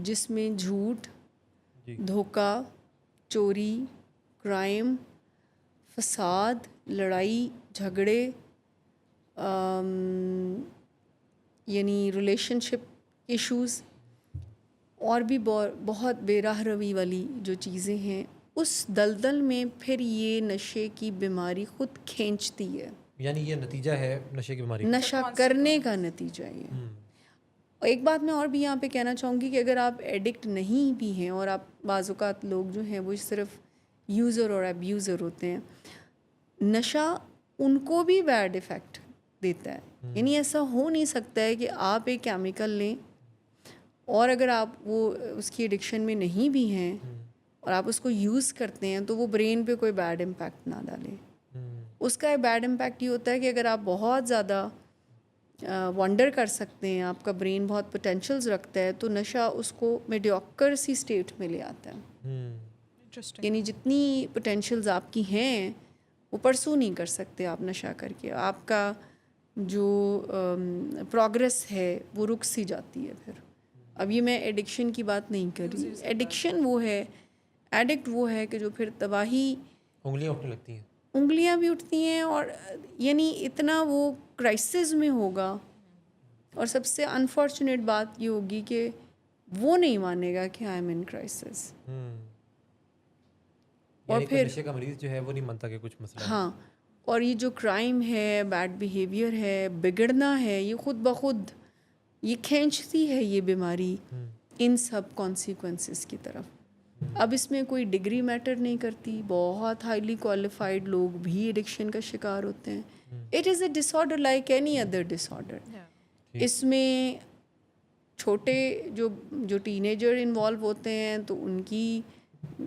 جس میں جھوٹ، دھوکہ، چوری، کرائم، فساد، لڑائی جھگڑے، یعنی ریلیشن شپ ایشوز، اور بھی بہت بے راہ روی والی جو چیزیں ہیں، اس دلدل میں پھر یہ نشے کی بیماری خود کھینچتی ہے. یعنی یہ نتیجہ ہے نشے کی بیماری کا. نشہ کرنے کا نتیجہ یہ. ایک بات میں اور بھی یہاں پہ کہنا چاہوں گی کہ اگر آپ ایڈکٹ نہیں بھی ہیں، اور آپ بعض اوقات لوگ جو ہیں وہ صرف یوزر اور ابیوزر ہوتے ہیں، نشہ ان کو بھی بیڈ افیکٹ دیتا ہے. یعنی ایسا ہو نہیں سکتا ہے کہ آپ ایک کیمیکل لیں اور اگر آپ وہ اس کی ایڈکشن میں نہیں بھی ہیں اور آپ اس کو یوز کرتے ہیں تو وہ برین پہ کوئی بیڈ امپیکٹ نہ ڈالے. اس کا بیڈ امپیکٹ یہ ہوتا ہے کہ اگر آپ بہت زیادہ ونڈر کر سکتے ہیں, آپ کا برین بہت پوٹینشیلز رکھتا ہے, تو نشہ اس کو میڈیوکر سی اسٹیٹ میں لے آتا ہے. انٹرسٹنگ. یعنی جتنی پوٹینشیلز آپ کی ہیں وہ پرسو نہیں کر سکتے آپ نشہ کر کے. آپ کا جو پروگرس ہے وہ رک سی جاتی ہے پھر. اب یہ میں ایڈکشن کی بات نہیں کر رہی. ایڈکشن وہ ہے, ایڈکٹ وہ ہے کہ جو پھر تباہی, انگلیاں اٹھنے لگتی ہیں, انگلیاں بھی اٹھتی ہیں, اور یعنی اتنا وہ کرائسس میں ہوگا. اور سب سے انفارچونیٹ بات یہ ہوگی کہ وہ نہیں مانے گا کہ آئی ایم ان کرائسس. اور یعنی پھر نشے کا مریض جو ہے وہ نہیں مانتا کہ کچھ مسئلہ ہے. ہاں, اور یہ جو کرائم ہے, بیڈ بیہیویئر ہے, بگڑنا ہے, یہ خود بخود یہ کھینچتی ہے یہ بیماری ان سب کانسیکوینسز کی طرف. اب اس میں کوئی ڈگری میٹر نہیں کرتی, بہت ہائیلی کوالیفائڈ لوگ بھی ایڈکشن کا شکار ہوتے ہیں. It is a disorder like any other disorder. اس میں چھوٹے جو ٹینیجر انوالو ہوتے ہیں تو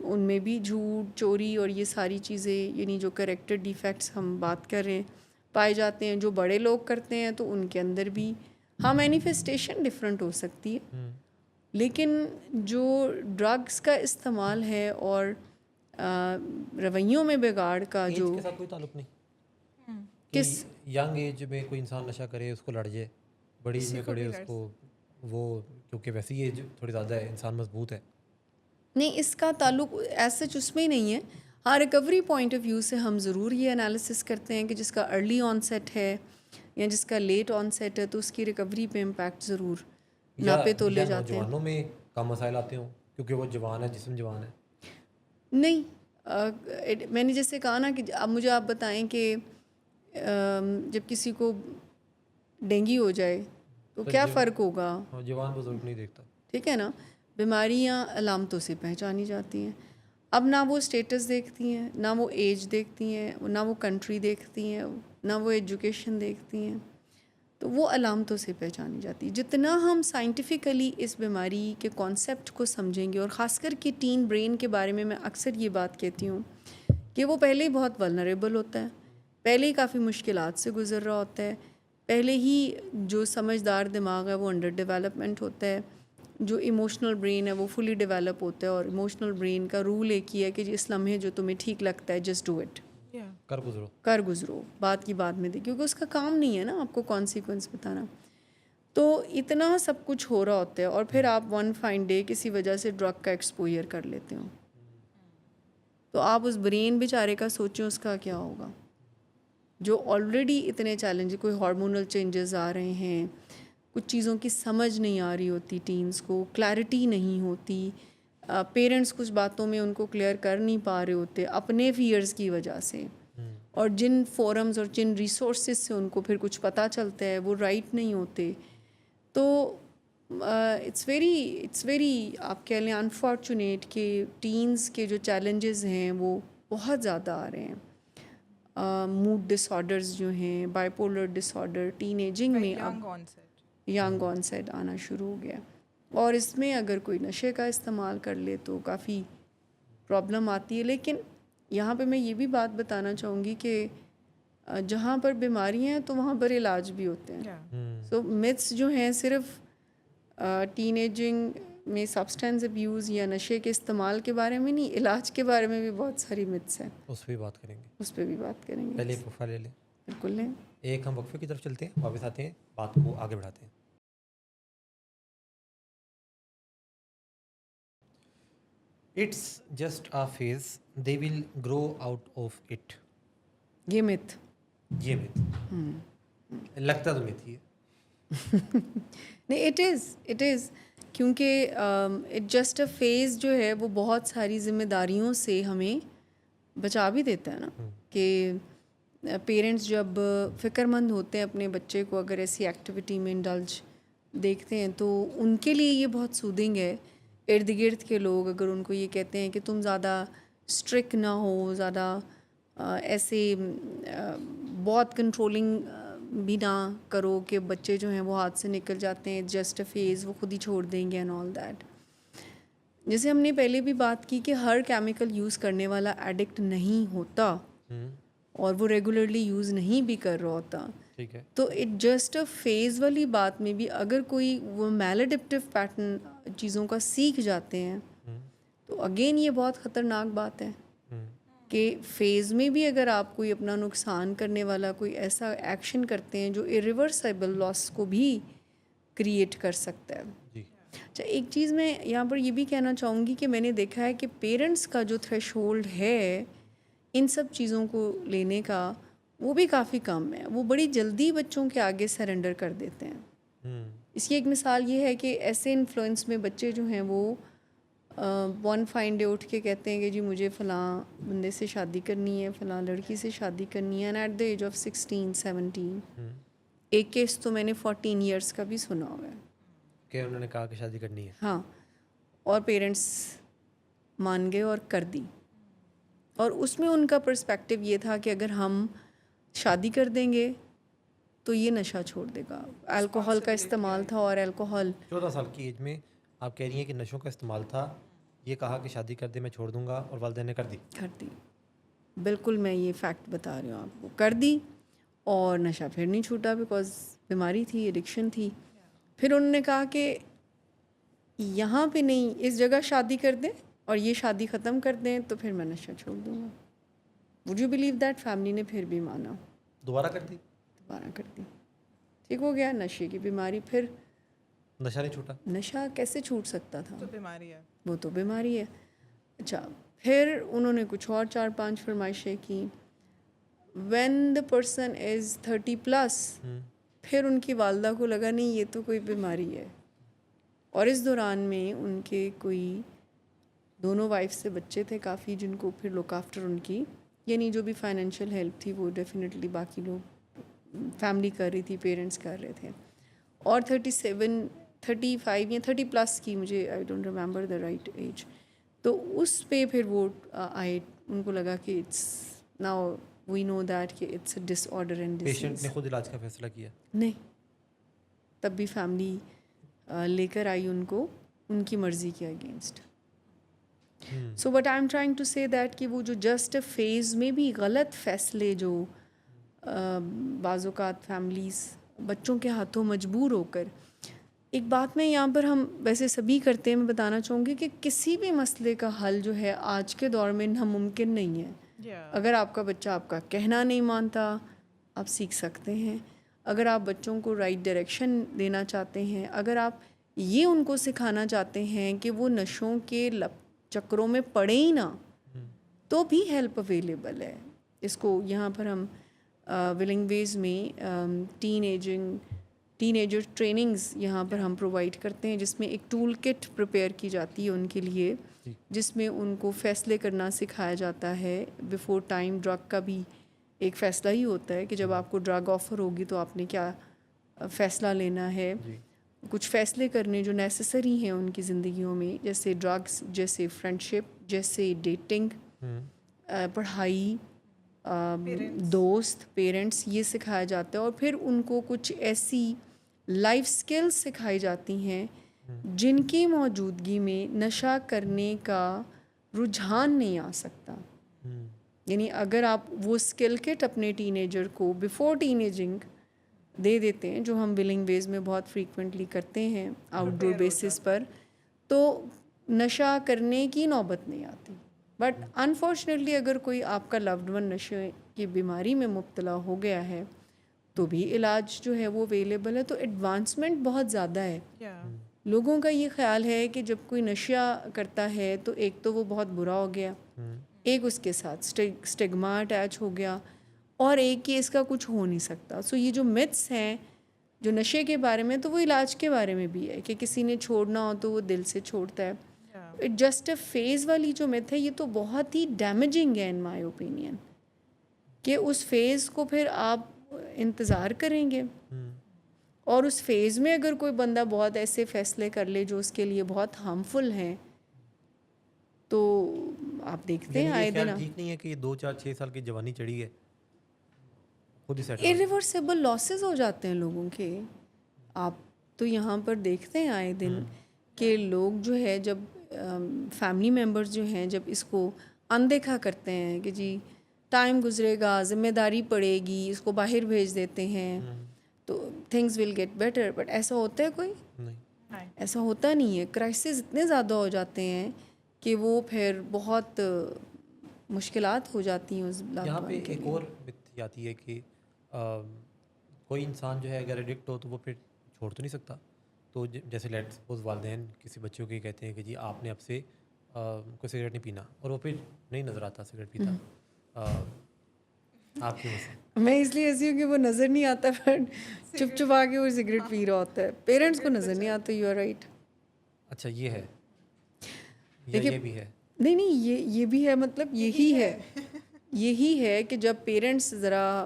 ان میں بھی جھوٹ, چوری اور یہ ساری چیزیں, یعنی جو کریکٹر ڈیفیکٹس ہم بات کر رہے ہیں, پائے جاتے ہیں. جو بڑے لوگ کرتے ہیں تو ان کے اندر بھی ہاں مینیفیسٹیشن ڈفرینٹ ہو سکتی ہے, لیکن جو ڈرگس کا استعمال ہے اور رویوں میں بگاڑ کا ایج جو کے ساتھ کوئی تعلق نہیں کس کہ ینگ ایج میں کوئی انسان نشہ کرے اس کو لڑ جائے, بڑی ایج میں کرے اس کو وہ, کیونکہ ویسی ایج تھوڑی زیادہ ہے, انسان مضبوط ہے. نہیں, اس کا تعلق ایسے اس میں نہیں ہے. ہاں, ریکوری پوائنٹ آف ویو سے ہم ضرور یہ انالیسس کرتے ہیں کہ جس کا ارلی آن سیٹ ہے یا جس کا لیٹ آن سیٹ ہے تو اس کی ریکوری پہ امپیکٹ ضرور ناپے تو لے جاتے ہیں. نوجوانوں میں کم مسائل آتے ہوں کیونکہ وہ جوان ہے, جسم جوان ہے. نہیں, میں نے جیسے کہا نا کہ اب مجھے آپ بتائیں کہ جب کسی کو ڈینگی ہو جائے تو کیا فرق ہوگا. جوان بزرگ نہیں دیکھتا. ٹھیک ہے نا, بیماریاں علامتوں سے پہچانی جاتی ہیں. اب نہ وہ اسٹیٹس دیکھتی ہیں, نہ وہ ایج دیکھتی ہیں, نہ وہ کنٹری دیکھتی ہیں, نہ وہ ایجوکیشن دیکھتی ہیں, تو وہ علامتوں سے پہچانی جاتی ہے. جتنا ہم سائنٹیفکلی اس بیماری کے کانسیپٹ کو سمجھیں گے, اور خاص کر کے ٹین برین کے بارے میں اکثر یہ بات کہتی ہوں کہ وہ پہلے ہی بہت ولنریبل ہوتا ہے, پہلے ہی کافی مشکلات سے گزر رہا ہوتا ہے, پہلے ہی جو سمجھدار دماغ ہے وہ انڈر ڈیولپمنٹ ہوتا ہے, جو ایموشنل برین ہے وہ فلی ڈیولپ ہوتا ہے. اور ایموشنل برین کا رول ایک ہی ہے کہ اس لمحے جو تمہیں ٹھیک لگتا ہے جسٹ ڈو اٹ, کر گزرو, بات کی بات میں دے, کیونکہ اس کا کام نہیں ہے نا آپ کو کانسیکوینس بتانا. تو اتنا سب کچھ ہو رہا ہوتا ہے, اور پھر آپ ون فائن ڈے کسی وجہ سے ڈرگ کا ایکسپوئر کر لیتے ہو, تو آپ اس برین بیچارے کا سوچیں اس کا کیا ہوگا, جو آلریڈی اتنے چیلنج, کوئی ہارمونل چینجز آ رہے ہیں, کچھ چیزوں کی سمجھ نہیں آ رہی ہوتی, ٹینز کو کلیئرٹی نہیں ہوتی, پیرنٹس کچھ باتوں میں ان کو کلیئر کر نہیں پا رہے ہوتے اپنے فیئرز کی وجہ سے, اور جن فورمز اور جن ریسورسز سے ان کو پھر کچھ پتہ چلتا ہے وہ رائٹ نہیں ہوتے. تو اٹس ویری آپ کہہ لیں انفارچونیٹ کہ ٹینز کے جو چیلنجز ہیں وہ بہت زیادہ آ رہے ہیں. موڈ ڈس آرڈرز جو ہیں, bipolar disorder teen ageing میں اب ینگ آن سیٹ آنا شروع ہو گیا, اور اس میں اگر کوئی نشے کا استعمال کر لے تو کافی پرابلم آتی ہے. لیکن یہاں پہ میں یہ بھی بات بتانا چاہوں گی کہ جہاں پر بیماریاں ہیں تو وہاں پر علاج بھی ہوتے ہیں. سو متس جو ہیں صرف ٹین ایجنگ میں سبسٹینس ابیوز یا نشے کے استعمال کے بارے میں نہیں, علاج کے بارے میں بھی بہت ساری متس ہیں, اس پہ بات کریں گے, اس پہ بھی بات کریں گے. پہلے ایک وقفہ لے لیں. بالکل لیں. ایک ہم وقفے کی طرف چلتے ہیں, واپس آتے ہیں, بات کو آگے بڑھاتے ہیں. It's just a phase, they will grow out of it. یہ مت لگتا تو میتھ ہی ہے. نہیں, اٹ از کیونکہ اٹ جسٹ اے فیز جو ہے وہ بہت ساری ذمہ داریوں سے ہمیں بچا بھی دیتا ہے نا. کہ پیرنٹس جب فکر مند ہوتے ہیں اپنے بچے کو اگر ایسی ایکٹیویٹی میں انڈلج دیکھتے ہیں تو ان کے لیے یہ بہت سودنگ ہے. ارد گرد کے لوگ اگر ان کو یہ کہتے ہیں کہ تم زیادہ اسٹرک نہ ہو, زیادہ ایسے بہت کنٹرولنگ بھی نہ کرو کہ بچے جو ہیں وہ ہاتھ سے نکل جاتے ہیں, جسٹ اے فیز, وہ خود ہی چھوڑ دیں گے اینڈ آل دیٹ. جیسے ہم نے پہلے بھی بات کی کہ ہر کیمیکل یوز کرنے والا ایڈکٹ نہیں ہوتا اور وہ ریگولرلی یوز نہیں بھی کر رہا ہوتا. ٹھیک ہے. تو اٹ جسٹ اے فیز والی بات میں بھی اگر کوئی وہ میلاڈپٹیو پیٹرن چیزوں کا سیکھ جاتے ہیں تو اگین یہ بہت خطرناک بات ہے کہ فیز میں بھی اگر آپ کوئی اپنا نقصان کرنے والا کوئی ایسا ایکشن کرتے ہیں جو ایریورسیبل لاس کو بھی کریٹ کر سکتا ہے. جی. اچھا, ایک چیز میں یہاں پر یہ بھی کہنا چاہوں گی کہ میں نے دیکھا ہے کہ پیرنٹس کا جو تھریش ہولڈ ہے ان سب چیزوں کو لینے کا وہ بھی کافی کم ہے. وہ بڑی جلدی بچوں کے آگے سرنڈر کر دیتے ہیں. اس کی ایک مثال یہ ہے کہ ایسے انفلوئنس میں بچے جو ہیں وہ ون فائن ڈے اٹھ کے کہتے ہیں کہ جی مجھے فلاں بندے سے شادی کرنی ہے, فلاں لڑکی سے شادی کرنی ہے, and at the age of 16-17. ایک کیس تو میں نے 14 ایئرس کا بھی سنا ہوا ہے کہ انہوں نے کہا کہ شادی کرنی ہے. ہاں, اور پیرنٹس مان گئے اور کر دی. اور اس میں ان کا پرسپیکٹیو یہ تھا کہ اگر ہم شادی کر دیں گے تو یہ نشہ چھوڑ دے گا. الکوہل کا استعمال تھا اور الکوہل 14 سال کی ایج میں آپ کہہ رہی ہیں کہ نشوں کا استعمال تھا, یہ کہا کہ شادی کر دے میں چھوڑ دوں گا, اور والدین نے کر دی. بالکل میں یہ فیکٹ بتا رہی ہوں آپ کو, کر دی اور نشہ پھر نہیں چھوٹا بیکاز بیماری تھی, ایڈکشن تھی. پھر انہوں نے کہا کہ یہاں پہ نہیں, اس جگہ شادی کر دیں اور یہ شادی ختم کر دیں تو پھر میں نشہ چھوڑ دوں گا. Would you believe that family نے پھر بھی مانا, دوبارہ کر دی, ٹھیک ہو گیا. نشے کی بیماری, پھر نشہ نہیں چھوٹا. نشہ کیسے چھوٹ سکتا تھا, تو بیماری ہے, وہ تو بیماری ہے. اچھا, پھر انہوں نے کچھ اور 4-5 فرمائشیں کی. وین دا پرسن از 30+, پھر ان کی والدہ کو لگا نہیں یہ تو کوئی بیماری ہے. اور اس دوران میں ان کے کوئی 2 وائف سے بچے تھے کافی, جن کو پھر لک آفٹر ان کی, یعنی جو بھی فائنینشیل ہیلپ تھی وہ ڈیفینیٹلی باقی لوگ فیملی کر رہی تھی, پیرنٹس کر رہے تھے. اور 35 یا 30+ کی, مجھے I don't remember the right age. تو اس پہ پھر وہ آئے, ان کو لگا کہ it's now we know that کہ it's a disorder and disease. Patient نے خود علاج کا فیصلہ کیا؟ نہیں, تب بھی فیملی لے کر آئی ان کو ان کی مرضی کے against. So but I am trying to say that کہ وہ جو جسٹ فیز میں بھی غلط فیصلے جو بعض اوقات فیملیز بچوں کے ہاتھوں مجبور ہو کر, ایک بات میں یہاں پر ہم ویسے سبھی کرتے ہیں, میں بتانا چاہوں گی کہ کسی بھی مسئلے کا حل جو ہے آج کے دور میں ناممکن نہیں ہے. اگر آپ کا بچہ آپ کا کہنا نہیں مانتا, آپ سیکھ سکتے ہیں. اگر آپ بچوں کو رائٹ ڈائریکشن دینا چاہتے ہیں, اگر آپ یہ ان کو سکھانا چاہتے ہیں کہ وہ نشوں کے چکروں میں پڑے ہی نہ, تو بھی ہیلپ اویلیبل ہے. اس کو یہاں پر ہم ولنگ ویز میں ٹین ایجر ٹریننگز یہاں پر ہم پرووائڈ کرتے ہیں, جس میں ایک ٹول کٹ پریپیئر کی جاتی ہے ان کے لیے, جس میں ان کو فیصلے کرنا سکھایا جاتا ہے. بیفور ٹائم ڈرگ کا بھی ایک فیصلہ ہی ہوتا ہے کہ جب آپ کو ڈرگ آفر ہوگی تو آپ نے کیا فیصلہ لینا ہے. کچھ فیصلے کرنے جو نیسسری ہیں ان کی زندگیوں میں, جیسے ڈرگس, جیسے فرینڈشپ, جیسے ڈیٹنگ, پڑھائی, دوست, پیرنٹس, یہ سکھایا جاتا ہے. اور پھر ان کو کچھ ایسی لائف سکلز سکھائی جاتی ہیں جن کی موجودگی میں نشہ کرنے کا رجحان نہیں آ سکتا. یعنی اگر آپ وہ اسکل کٹ اپنے ٹین ایجر کو بیفور ٹین ایجنگ دے دیتے ہیں, جو ہم ولنگ ویز میں بہت فریکوینٹلی کرتے ہیں آؤٹ ڈور بیسس پر, تو نشہ کرنے کی نوبت نہیں آتی. بٹ انفارچونیٹلی اگر کوئی آپ کا لوڈ ون نشے کی بیماری میں مبتلا ہو گیا ہے تو بھی علاج جو ہے وہ اویلیبل ہے. تو ایڈوانسمنٹ بہت زیادہ ہے. لوگوں کا یہ خیال ہے کہ جب کوئی نشہ کرتا ہے تو ایک تو وہ بہت برا ہو گیا, ایک اس کے ساتھ اسٹگما اٹیچ ہو گیا, اور ایک کہ اس کا کچھ ہو نہیں سکتا. سو یہ جو متس ہیں جو نشے کے بارے میں, تو وہ علاج کے بارے میں بھی ہے کہ کسی نے چھوڑنا ہو تو وہ دل سے چھوڑتا ہے. اٹ جسٹ اے فیز والی جو مت ہے, یہ تو بہت ہی ڈیمیجنگ ہے ان مائی اوپینین, کہ اس فیز کو پھر آپ انتظار کریں گے. اور اس فیز میں اگر کوئی بندہ بہت ایسے فیصلے کر لے جو اس کے لیے بہت ہارمفل ہیں, تو آپ دیکھتے ہیں آئے دن. ٹھیک نہیں ہے کہ یہ 2-4-6 سال کی جوانی چڑھی ہے, خود ہی سیٹ irreversible losses ہو جاتے ہیں لوگوں کے. آپ تو یہاں پر دیکھتے ہیں آئے دن کہ لوگ جو ہے جب فیملی ممبرز جو ہیں جب اس کو اندیکھا کرتے ہیں کہ جی ٹائم گزرے گا, ذمہ داری پڑے گی, اس کو باہر بھیج دیتے ہیں تو things will get better. But ایسا ہوتا ہے کوئی؟ نہیں. ایسا ہوتا نہیں ہے. کرائسس اتنے زیادہ ہو جاتے ہیں کہ وہ پھر بہت مشکلات ہو جاتی ہیں اس یہاں پہ ایک اور بات آتی ہے کہ کوئی انسان جو ہے اگر ایڈکٹ ہو تو وہ پھر چھوڑ تو نہیں سکتا. تو جیسے لیٹ سپوز والدین کسی بچوں کے کہتے ہیں کہ جی آپ نے اب سے کوئی سگریٹ نہیں پینا, اور وہ پھر نہیں نظر آتا سگریٹ پیتا, آپ کی مسئلہ. میں اس لیے ایسی ہوں کہ وہ نظر نہیں آتا بٹ چپ چپا کے وہ سگریٹ پی رہا ہوتا ہے. پیرنٹس کو نظر نہیں آتا. You are right. اچھا یہ ہے, یہ بھی ہے. نہیں یہ بھی ہے, مطلب یہی ہے کہ جب پیرنٹس ذرا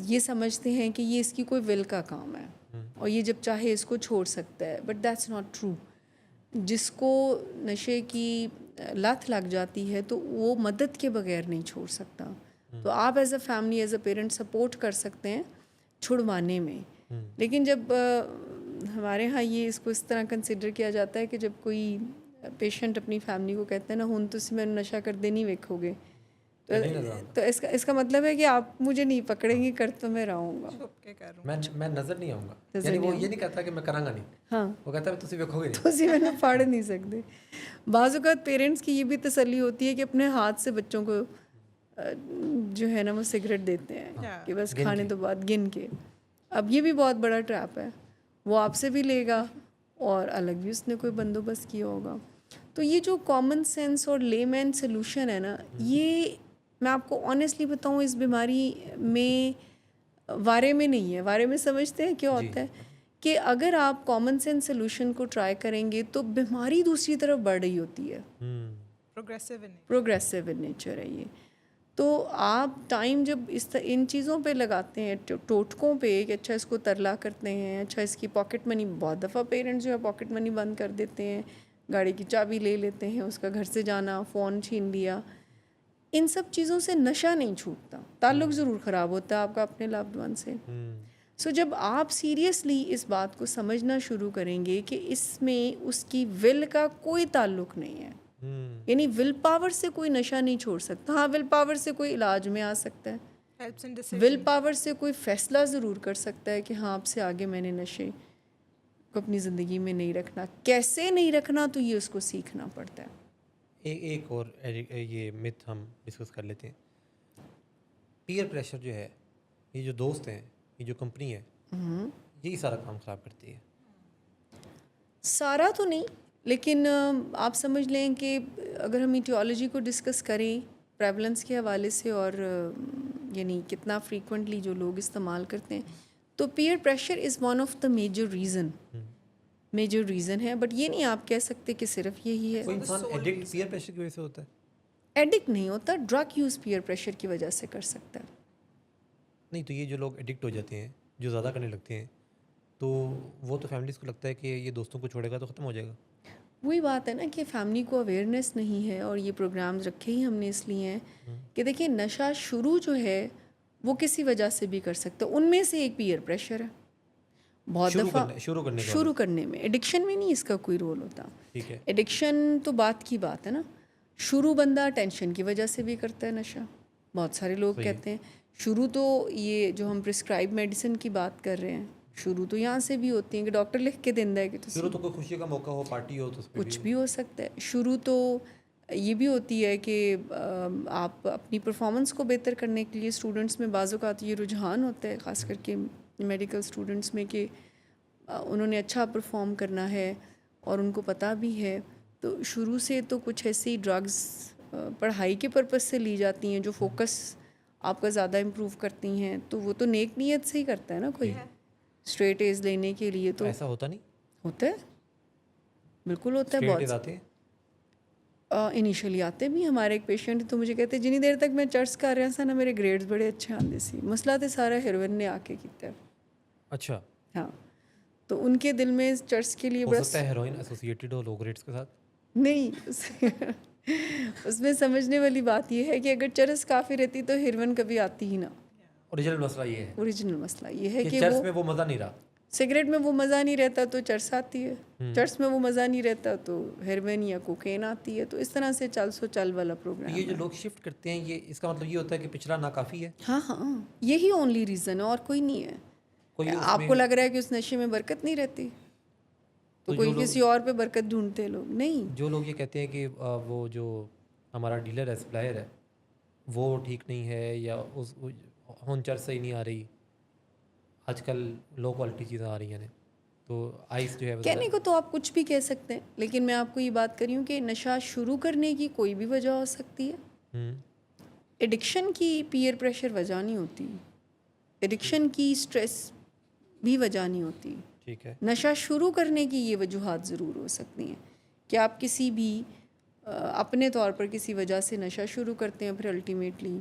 یہ سمجھتے ہیں کہ یہ اس کی کوئی ول کا کام ہے اور یہ جب چاہے اس کو چھوڑ سکتا ہے. But that's not true. جس کو نشے کی لت لگ جاتی ہے تو وہ مدد کے بغیر نہیں چھوڑ سکتا. تو آپ as a family as a parent support کر سکتے ہیں چھڑوانے میں. لیکن جب ہمارے ہاں یہ اس کو اس طرح کنسیڈر کیا جاتا ہے کہ جب کوئی پیشنٹ اپنی فیملی کو کہتا ہے نا ہن تو میں نشہ کرتے نہیں ویکھو گے, تو اس کا مطلب ہے کہ آپ مجھے نہیں پکڑیں گے, کر تو میں رہوں گا, میں نظر نہیں آؤں گا. یعنی وہ یہ نہیں کہتا کہ میں کراں گا نہیں, ہاں وہ کہتا ہے تسی ویکھو گے نہیں, تسی میں پھاڑ نہیں سکتے. بعض اوقات پیرنٹس کی یہ بھی تسلی ہوتی ہے کہ اپنے ہاتھ سے بچوں کو جو ہے نا وہ سگریٹ دیتے ہیں کہ بس کھانے تو بعد گن کے. اب یہ بھی بہت بڑا ٹریپ ہے. وہ آپ سے بھی لے گا اور الگ بھی اس نے کوئی بندوبست کیا ہوگا. تو یہ جو کامن سینس اور لے مین سلوشن ہے نا, یہ میں آپ کو آنیسٹلی بتاؤں اس بیماری میں وارے میں نہیں ہے. وارے میں سمجھتے ہیں کیا ہوتا ہے کہ اگر آپ کامن سینس سلوشن کو ٹرائی کریں گے تو بیماری دوسری طرف بڑھ رہی ہوتی ہے. پروگریسو ان نیچر ہے یہ. تو آپ ٹائم جب ان چیزوں پہ لگاتے ہیں, ٹوٹکوں پہ کہ اچھا اس کو ترلا کرتے ہیں, اچھا اس کی پاکٹ منی, بہت دفعہ پیرنٹس جو ہے پاکٹ منی بند کر دیتے ہیں, گاڑی کی چابی لے لیتے ہیں, اس کا گھر سے جانا, فون چھین لیا. ان سب چیزوں سے نشہ نہیں چھوٹتا, تعلق ضرور خراب ہوتا ہے آپ کا اپنے لوڈ ون سے. سو جب آپ سیریسلی اس بات کو سمجھنا شروع کریں گے کہ اس میں اس کی ول کا کوئی تعلق نہیں ہے, یعنی ول پاور سے کوئی نشہ نہیں چھوڑ سکتا. ہاں ول پاور سے کوئی علاج میں آ سکتا ہے, ول پاور سے کوئی فیصلہ ضرور کر سکتا ہے کہ ہاں اب سے آگے میں نے نشے کو اپنی زندگی میں نہیں رکھنا. کیسے نہیں رکھنا تو یہ اس کو سیکھنا پڑتا ہے. ایک اور یہ مت ہم ڈسکس کر لیتے ہیں. پیئر پریشر جو ہے, یہ جو دوست ہیں, یہ جو کمپنی ہے, یہی سارا کام خراب کرتی ہے. سارا تو نہیں, لیکن آپ سمجھ لیں کہ اگر ہم ایٹیولوجی کو ڈسکس کریں پریولنس کے حوالے سے, اور یعنی کتنا فریکوینٹلی جو لوگ استعمال کرتے ہیں, تو peer pressure is one of the major reason ہے. بٹ یہ نہیں آپ کہہ سکتے کہ صرف یہی ہے. کوئی انسان ایڈکٹ پیئر پریشر کی وجہ سے ہوتا ہے؟ ایڈکٹ نہیں ہوتا, ڈرگ یوز پیئر پریشر کی وجہ سے کر سکتا ہے. نہیں تو یہ جو لوگ ایڈکٹ ہو جاتے ہیں, جو زیادہ کرنے لگتے ہیں, تو وہ تو فیملیز کو لگتا ہے کہ یہ دوستوں کو چھوڑے گا تو ختم ہو جائے گا. وہی بات ہے نا کہ فیملی کو اویئرنیس نہیں ہے, اور یہ پروگرامز رکھے ہی ہم نے اس لیے ہیں کہ دیکھیں نشہ شروع جو ہے وہ کسی وجہ سے بھی کر سکتا ہے. ان میں سے ایک پیئر پریشر ہے. بہت دفعہ شروع کرنے میں, ایڈکشن میں نہیں اس کا کوئی رول ہوتا. ایڈکشن تو بات کی بات ہے نا. شروع بندہ ٹینشن کی وجہ سے بھی کرتا ہے نشہ. بہت سارے لوگ کہتے ہیں شروع تو یہ جو ہم پرسکرائب میڈیسن کی بات کر رہے ہیں, شروع تو یہاں سے بھی ہوتی ہیں کہ ڈاکٹر لکھ کے دینا ہے کہ شروع تو کوئی خوشی کا موقع ہو, پارٹی ہو, تو کچھ بھی ہو سکتا ہے. شروع تو یہ بھی ہوتی ہے کہ آپ اپنی پرفارمنس کو بہتر کرنے کے لیے اسٹوڈنٹس میں بعض اوقات یہ رجحان ہوتا ہے, خاص کر کے میڈیکل اسٹوڈنٹس میں, کہ انہوں نے اچھا پرفارم کرنا ہے اور ان کو پتہ بھی ہے. تو شروع سے تو کچھ ایسی ڈرگز پڑھائی کے پرپز سے لی جاتی ہیں جو فوکس آپ کا زیادہ امپروو کرتی ہیں, تو وہ تو نیک نیت سے ہی کرتا ہے نا کوئی, اسٹریٹ ایز لینے کے لیے. تو ایسا ہوتا نہیں ہوتا ہے, بالکل ہوتا ہے. بہت انیشلی آتے بھی. ہمارے ایک پیشنٹ تو مجھے کہتے جنی دیر تک میں چرس کر رہا سا نا میرے گریڈز بڑے اچھے آتے سی, مسئلہ تو سارا ہیروئن نے آ کے کیتا ہے. اچھا, ہاں, تو ان کے دل میں چرس کے لیے ہو سکتا ہے ہیروئن ایسوسیٹڈ ہو لو گریڈز کے ساتھ. نہیں اس میں سمجھنے والی بات یہ ہے کہ اگر چرس کافی رہتی تو ہیروئن کبھی آتی ہی نہ. اوریجنل مسئلہ یہ ہے اوریجنل مسئلہ یہ ہے کہ کہ چرچ میں وہ مزہ نہیں رہا. سگریٹ میں وہ مزہ نہیں رہتا تو چرس آتی ہے, چرس میں وہ مزہ نہیں رہتا تو ہیروین یا کوکین آتی ہے. تو اس طرح سے چل سو چل والا پروگرام یہ جو لوگ شفٹ کرتے ہیں یہ اس کا مطلب یہ ہوتا ہے کہ پچھلا ناکافی ہے. ہاں ہاں یہی اونلی ریزن ہے اور کوئی نہیں ہے. کوئی اس آپ میں کو لگ رہا ہے کہ اس نشے میں برکت نہیں رہتی تو کوئی کسی اور پہ برکت ڈھونڈتے لوگ نہیں. جو لوگ یہ کہتے ہیں کہ وہ جو ہمارا ڈیلر ہے سپلائر ہے وہ ٹھیک نہیں ہے یا اس ہون چرچ صحیح نہیں آ رہی, آج کل لو کوالٹی چیزیں آ رہی ہیں تو آئس جو ہے کہنے کو تو آپ کچھ بھی کہہ سکتے ہیں, لیکن میں آپ کو یہ بات کر رہی ہوں کہ نشہ شروع کرنے کی کوئی بھی وجہ ہو سکتی ہے. ایڈکشن کی پیئر پریشر وجہ نہیں ہوتی, ایڈکشن کی اسٹریس بھی وجہ نہیں ہوتی. ٹھیک ہے. نشہ شروع کرنے کی یہ وجوہات ضرور ہو سکتی ہیں کہ آپ کسی بھی اپنے طور پر کسی وجہ سے نشہ شروع کرتے ہیں, پھر الٹیمیٹلی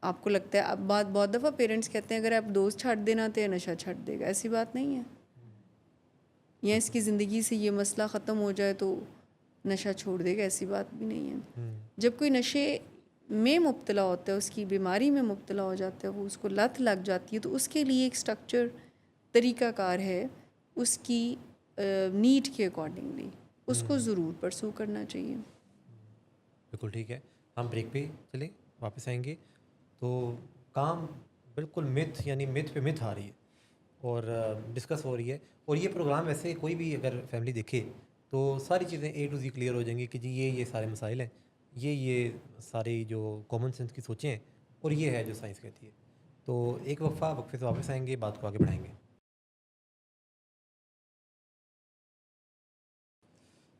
آپ کو لگتا ہے. اب بات بہت دفعہ پیرنٹس کہتے ہیں اگر آپ دوست چھੱਡ دینا تو نشہ چھੱਡ دے گا, ایسی بات نہیں ہے. یا اس کی زندگی سے یہ مسئلہ ختم ہو جائے تو نشہ چھوڑ دے گا, ایسی بات بھی نہیں ہے. جب کوئی نشے میں مبتلا ہوتا ہے, اس کی بیماری میں مبتلا ہو جاتا ہے, وہ اس کو لت لگ جاتی ہے, تو اس کے لیے ایک سٹرکچر طریقہ کار ہے اس کی نیڈ کے اکارڈنگلی اس کو ضرور پرسو کرنا چاہیے. بالکل ٹھیک ہے. ہم بریک پہ چلیں, واپس آئیں گے. تو کام بالکل متھ یعنی متھ پہ متھ آ رہی ہے اور ڈسکس ہو رہی ہے. اور یہ پروگرام ویسے کوئی بھی اگر فیملی دیکھے تو ساری چیزیں اے ٹو زی کلیئر ہو جائیں گی کہ جی یہ سارے مسائل ہیں, یہ ساری جو کامن سینس کی سوچیں ہیں, اور یہ ہے جو سائنس کہتی ہے. تو ایک وقفے سے واپس آئیں گے, بات کو آگے بڑھائیں گے.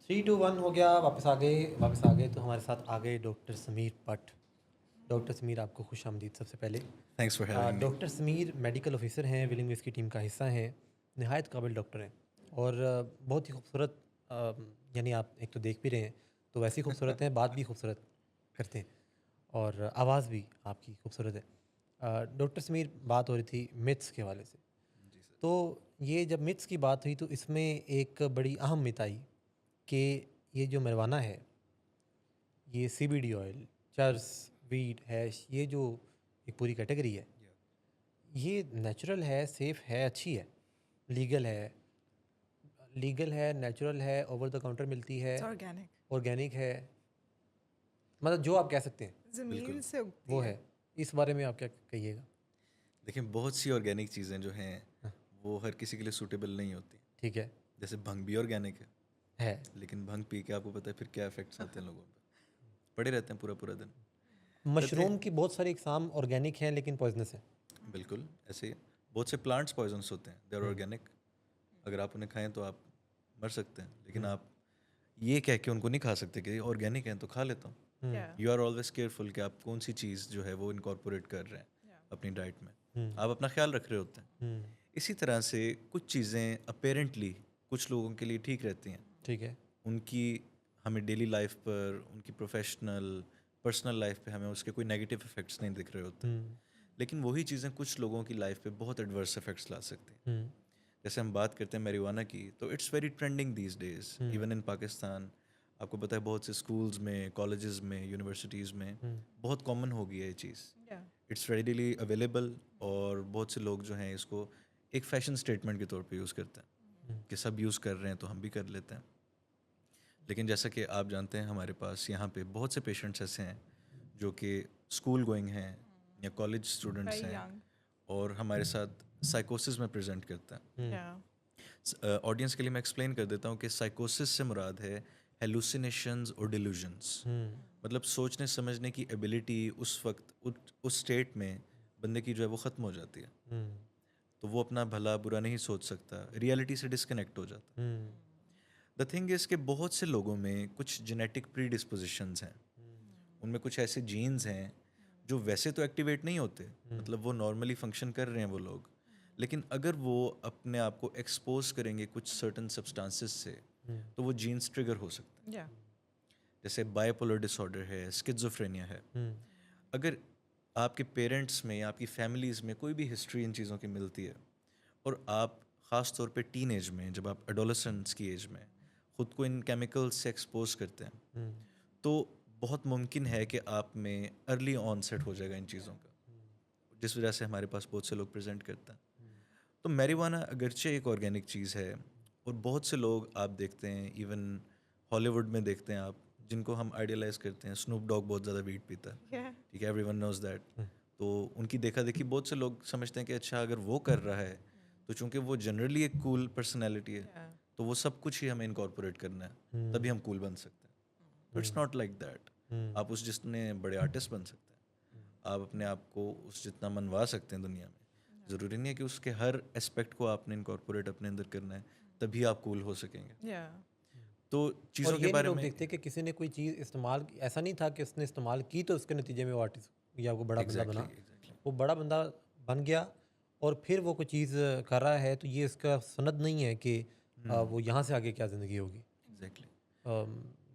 3 2 1 ہو گیا. واپس آ گئے. تو ہمارے ساتھ آ گئے ڈاکٹر سمیر بٹ. ڈاکٹر سمیر آپ کو خوش آمدید. سب سے پہلے thanks for having me. Doctor Sameer medical officer ہیں, ولنگ ویز کی ٹیم کا حصہ ہیں, نہایت قابل ڈاکٹر ہیں اور بہت ہی خوبصورت, یعنی آپ ایک تو دیکھ بھی رہے ہیں تو ویسے ہی خوبصورت ہیں, بات بھی خوبصورت کرتے ہیں اور آواز بھی آپ کی خوبصورت ہے. ڈاکٹر سمیر بات ہو رہی تھی متس کے حوالے سے. تو یہ جب متس کی بات ہوئی تو اس میں ایک بڑی اہم مت آئی کہ یہ جو marijuana ہے, یہ CBD آئل, چرس, ویڈ, ہیش, یہ جو ایک پوری کیٹیگری ہے, یہ نیچرل ہے, سیف ہے, اچھی ہے, لیگل ہے, نیچرل ہے, اوور دا کاؤنٹر ملتی ہے, آرگینک ہے, مطلب جو آپ کہہ سکتے ہیں زمین سے اگتی وہ ہے. اس بارے میں آپ کیا کہیے گا؟ دیکھیں بہت سی آرگینک چیزیں جو ہیں وہ ہر کسی کے لیے سوٹیبل نہیں ہوتی. ٹھیک ہے. جیسے بھنگ بھی آرگینک ہے لیکن بھنگ پی کے آپ کو پتہ ہے پھر کیا افیکٹس آتے ہیں لوگوں پہ, پڑے رہتے ہیں پورا دن. مشروم کی بہت ساری اقسام آرگینک ہیں لیکن پوائزنس ہیں. بالکل ایسے ہی بہت سے پلانٹس پوائزنس ہوتے ہیں, دے آر آرگینک, اگر آپ انہیں کھائیں تو آپ مر سکتے ہیں, لیکن آپ یہ کہہ کے ان کو نہیں کھا سکتے کہ آرگینک ہیں تو کھا لیتا ہوں. یو آر آلویز کیئرفل کہ آپ کون سی چیز جو ہے وہ انکارپوریٹ کر رہے ہیں اپنی ڈائٹ میں, آپ اپنا خیال رکھ رہے ہوتے ہیں. اسی طرح سے کچھ چیزیں اپیرنٹلی کچھ لوگوں کے لیے ٹھیک رہتی ہیں. ٹھیک ہے. ان کی ہمیں ڈیلی لائف پر, ان کی پرسنل لائف پہ ہمیں اس کے کوئی نیگیٹو افیکٹس نہیں دکھ رہے ہوتے, لیکن وہی چیزیں کچھ لوگوں کی لائف پہ بہت ایڈورس افیکٹس لا سکتی ہیں. جیسے ہم بات کرتے ہیں marijuana کی, تو it's very trending these days even in Pakistan. آپ کو پتہ ہے بہت سے اسکولز میں, کالجز میں, یونیورسٹیز میں بہت کامن ہو گئی ہے یہ چیز. اٹس ریڈیلی اویلیبل اور بہت سے لوگ جو ہیں اس کو ایک فیشن اسٹیٹمنٹ کے طور پہ یوز کرتے ہیں کہ سب یوز کر رہے ہیں تو ہم بھی کر لیتے ہیں. لیکن جیسا کہ آپ جانتے ہیں ہمارے پاس یہاں پہ بہت سے پیشنٹس ایسے ہیں جو کہ اسکول گوئنگ ہیں یا کالج اسٹوڈنٹس ہیں اور ہمارے ساتھ سائیکوسس میں پریزنٹ کرتے ہیں. آڈینس کے لیے میں ایکسپلین کر دیتا ہوں کہ سائیکوسس سے مراد ہے ہیلوسینیشنز اور ڈیلیوژنس. مطلب سوچنے سمجھنے کی ایبلٹی اس وقت اس اسٹیٹ میں بندے کی جو ہے وہ ختم ہو جاتی ہے, تو وہ اپنا بھلا برا نہیں سوچ سکتا, ریئلٹی سے ڈسکنیکٹ ہو جاتا. دا تھنگ از کہ بہت سے لوگوں میں کچھ جینیٹک پری ڈسپوزیشنز ہیں, ان میں کچھ ایسے جینز ہیں جو ویسے تو ایکٹیویٹ نہیں ہوتے, مطلب وہ نارملی فنکشن کر رہے ہیں وہ لوگ, لیکن اگر وہ اپنے آپ کو ایکسپوز کریں گے کچھ سرٹن سبسٹانسز سے تو وہ جینز ٹریگر ہو سکتے ہیں. جیسے بائی پولر ڈس آرڈر ہے, اسکیزوفرینیا ہے. اگر آپ کے پیرنٹس میں یا آپ کی فیملیز میں کوئی بھی ہسٹری ان چیزوں کی ملتی ہے اور آپ خاص طور پہ ٹین ایج میں, جب آپ ایڈولسنس کی ایج میں خود کو ان کیمیکلز سے ایکسپوز کرتے ہیں تو بہت ممکن ہے کہ آپ میں ارلی آن سیٹ ہو جائے گا ان چیزوں کا, جس وجہ سے ہمارے پاس بہت سے لوگ پریزنٹ کرتے ہیں. تو میریوانا اگرچہ ایک آرگینک چیز ہے, اور بہت سے لوگ آپ دیکھتے ہیں ایون ہالی ووڈ میں دیکھتے ہیں آپ, جن کو ہم آئیڈیلائز کرتے ہیں. اسنوپ ڈاگ بہت زیادہ ویڈ پیتا ہے, ٹھیک ہے, ایوری ون نوز دیٹ. تو ان کی دیکھا دیکھی بہت سے لوگ سمجھتے ہیں کہ اچھا اگر وہ کر رہا ہے تو چونکہ وہ جنرلی ایک کول پرسنالٹی ہے تو وہ سب کچھ ہی ہمیں انکارپوریٹ کرنا ہے تبھی ہم کول بن سکتے ہیں. It's not like that. آپ اس جتنے بڑے آرٹسٹ بن سکتے ہیں, آپ اپنے آپ کو اس جتنا منوا سکتے ہیں دنیا میں. ضروری نہیں ہے کہ اس کے ہر اسپیکٹ کو آپ نے انکارپوریٹ اپنے اندر کرنا ہے تبھی آپ کول ہو سکیں گے. تو اور چیزوں یہ کے نہیں بارے لوگ میں دیکھتے کہ کسی نے کوئی چیز استعمال ایسا نہیں تھا کہ اس نے استعمال کی تو اس کے نتیجے میں وہ آرٹسٹ یا وہ بڑا بندہ بنا. وہ بڑا بندہ بن گیا اور پھر وہ کوئی چیز کر رہا ہے تو یہ اس کا سند نہیں ہے کہ وہ یہاں سے آگے کیا زندگی ہوگی.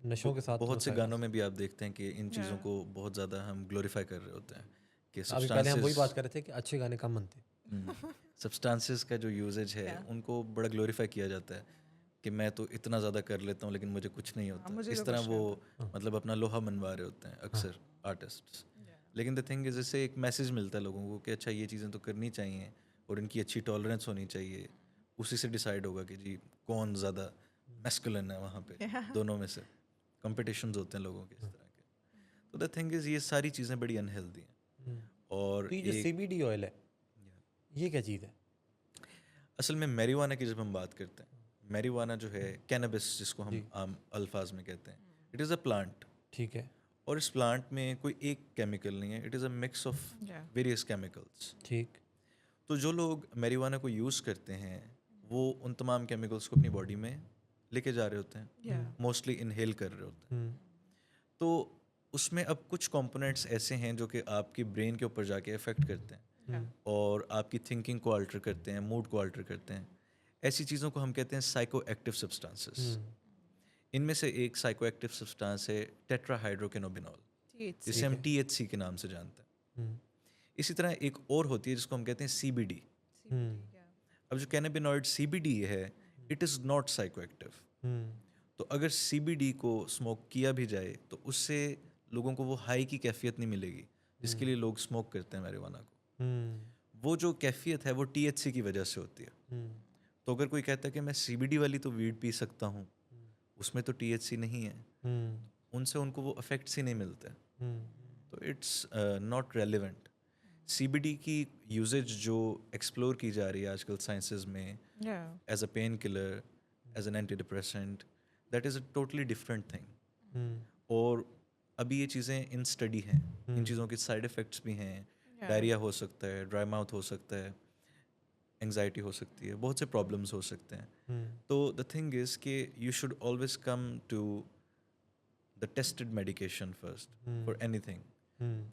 نشوں کے ساتھ بہت سے گانوں میں بھی آپ دیکھتے ہیں کہ ان چیزوں کو بہت زیادہ ہم گلوریفائی کر رہے ہوتے ہیں کہ ابھی پہلے ہم وہی بات کر رہے تھے کہ اچھے گانے کم بنتے ہیں. سبسٹانسز کا جو یوزیج ہے ان کو بڑا گلوریفائی کیا جاتا ہے کہ میں تو اتنا زیادہ کر لیتا ہوں لیکن مجھے کچھ نہیں ہوتا. اس طرح وہ مطلب اپنا لوہا منوا رہے ہوتے ہیں اکثر آرٹسٹس. لیکن دا تھنگ از, اس سے ایک میسیج ملتا ہے لوگوں کو کہ اچھا یہ چیزیں تو کرنی چاہیے اور ان کی اچھی ٹالرنس ہونی چاہیے. اسی سے ڈیسائیڈ ہوگا کہ جی کون زیادہ میسکولن ہے وہاں پہ, دونوں میں سے کمپٹیشنز ہوتے ہیں لوگوں کے اس طرح کے. تو دا تھنگ از یہ ساری چیزیں بڑی انہیلدی ہیں. اور تو یہ جو سی بی ڈی آئل ہے یہ کیا چیز ہے؟ اصل میں میریوانا کی جب ہم بات کرتے ہیں, میریوانا جو ہے کینابس جس کو ہم عام الفاظ میں کہتے ہیں, اٹ از اے پلانٹ. ٹھیک ہے. اور اس پلانٹ میں کوئی ایک کیمیکل نہیں ہے, it is a mix of various chemicals. ٹھیک. تو جو لوگ میریوانا کو یوز کرتے ہیں وہ ان تمام کیمیکلس کو اپنی باڈی میں لے کے جا رہے ہوتے ہیں, موسٹلی انہیل کر رہے ہوتے ہیں. تو اس میں اب کچھ کمپوننٹس ایسے ہیں جو کہ آپ کی برین کے اوپر جا کے افیکٹ کرتے ہیں اور آپ کی تھنکنگ کو الٹر کرتے ہیں, موڈ کو الٹر کرتے ہیں. ایسی چیزوں کو ہم کہتے ہیں سائیکو ایکٹیو سبسٹانسز. ان میں سے ایک سائیکو ایکٹیو سبسٹانس ہے ٹیٹرا ہائیڈروکینوبینول, جسے ہم THC کے نام سے جانتے ہیں. اسی طرح ایک اور ہوتی ہے جس کو ہم کہتے ہیں CBD. اب جو کینابینوئڈ CBD ہے it is not psycho active. تو اگر CBD کو اسموک کیا بھی جائے تو اس سے لوگوں کو وہ ہائی کی کیفیت نہیں ملے گی جس کے لیے لوگ اسموک کرتے ہیں میریوانا کو. وہ جو کیفیت ہے وہ THC کی وجہ سے ہوتی ہے. تو اگر کوئی کہتا ہے کہ میں CBD والی تو ویڈ پی سکتا ہوں, اس میں تو THC نہیں ہے, ان سے ان کو وہ افیکٹس ہی نہیں ملتے. تو اٹس ناٹ ریلیونٹ. CBD کی یوزیج جو ایکسپلور کی جا رہی ہے آج کل سائنسز میں as a pain killer, as an antidepressant, that is a totally different thing. اور ابھی یہ چیزیں ان اسٹڈی ہیں, ان چیزوں کے سائڈ افیکٹس بھی ہیں. ڈائریا ہو سکتا ہے, ڈرائی ماؤتھ ہو سکتا ہے, انگزائٹی ہو سکتی ہے, بہت سے پرابلمس ہو سکتے ہیں. تو دا تھنگ از کہ you should always come to the tested medication first for anything,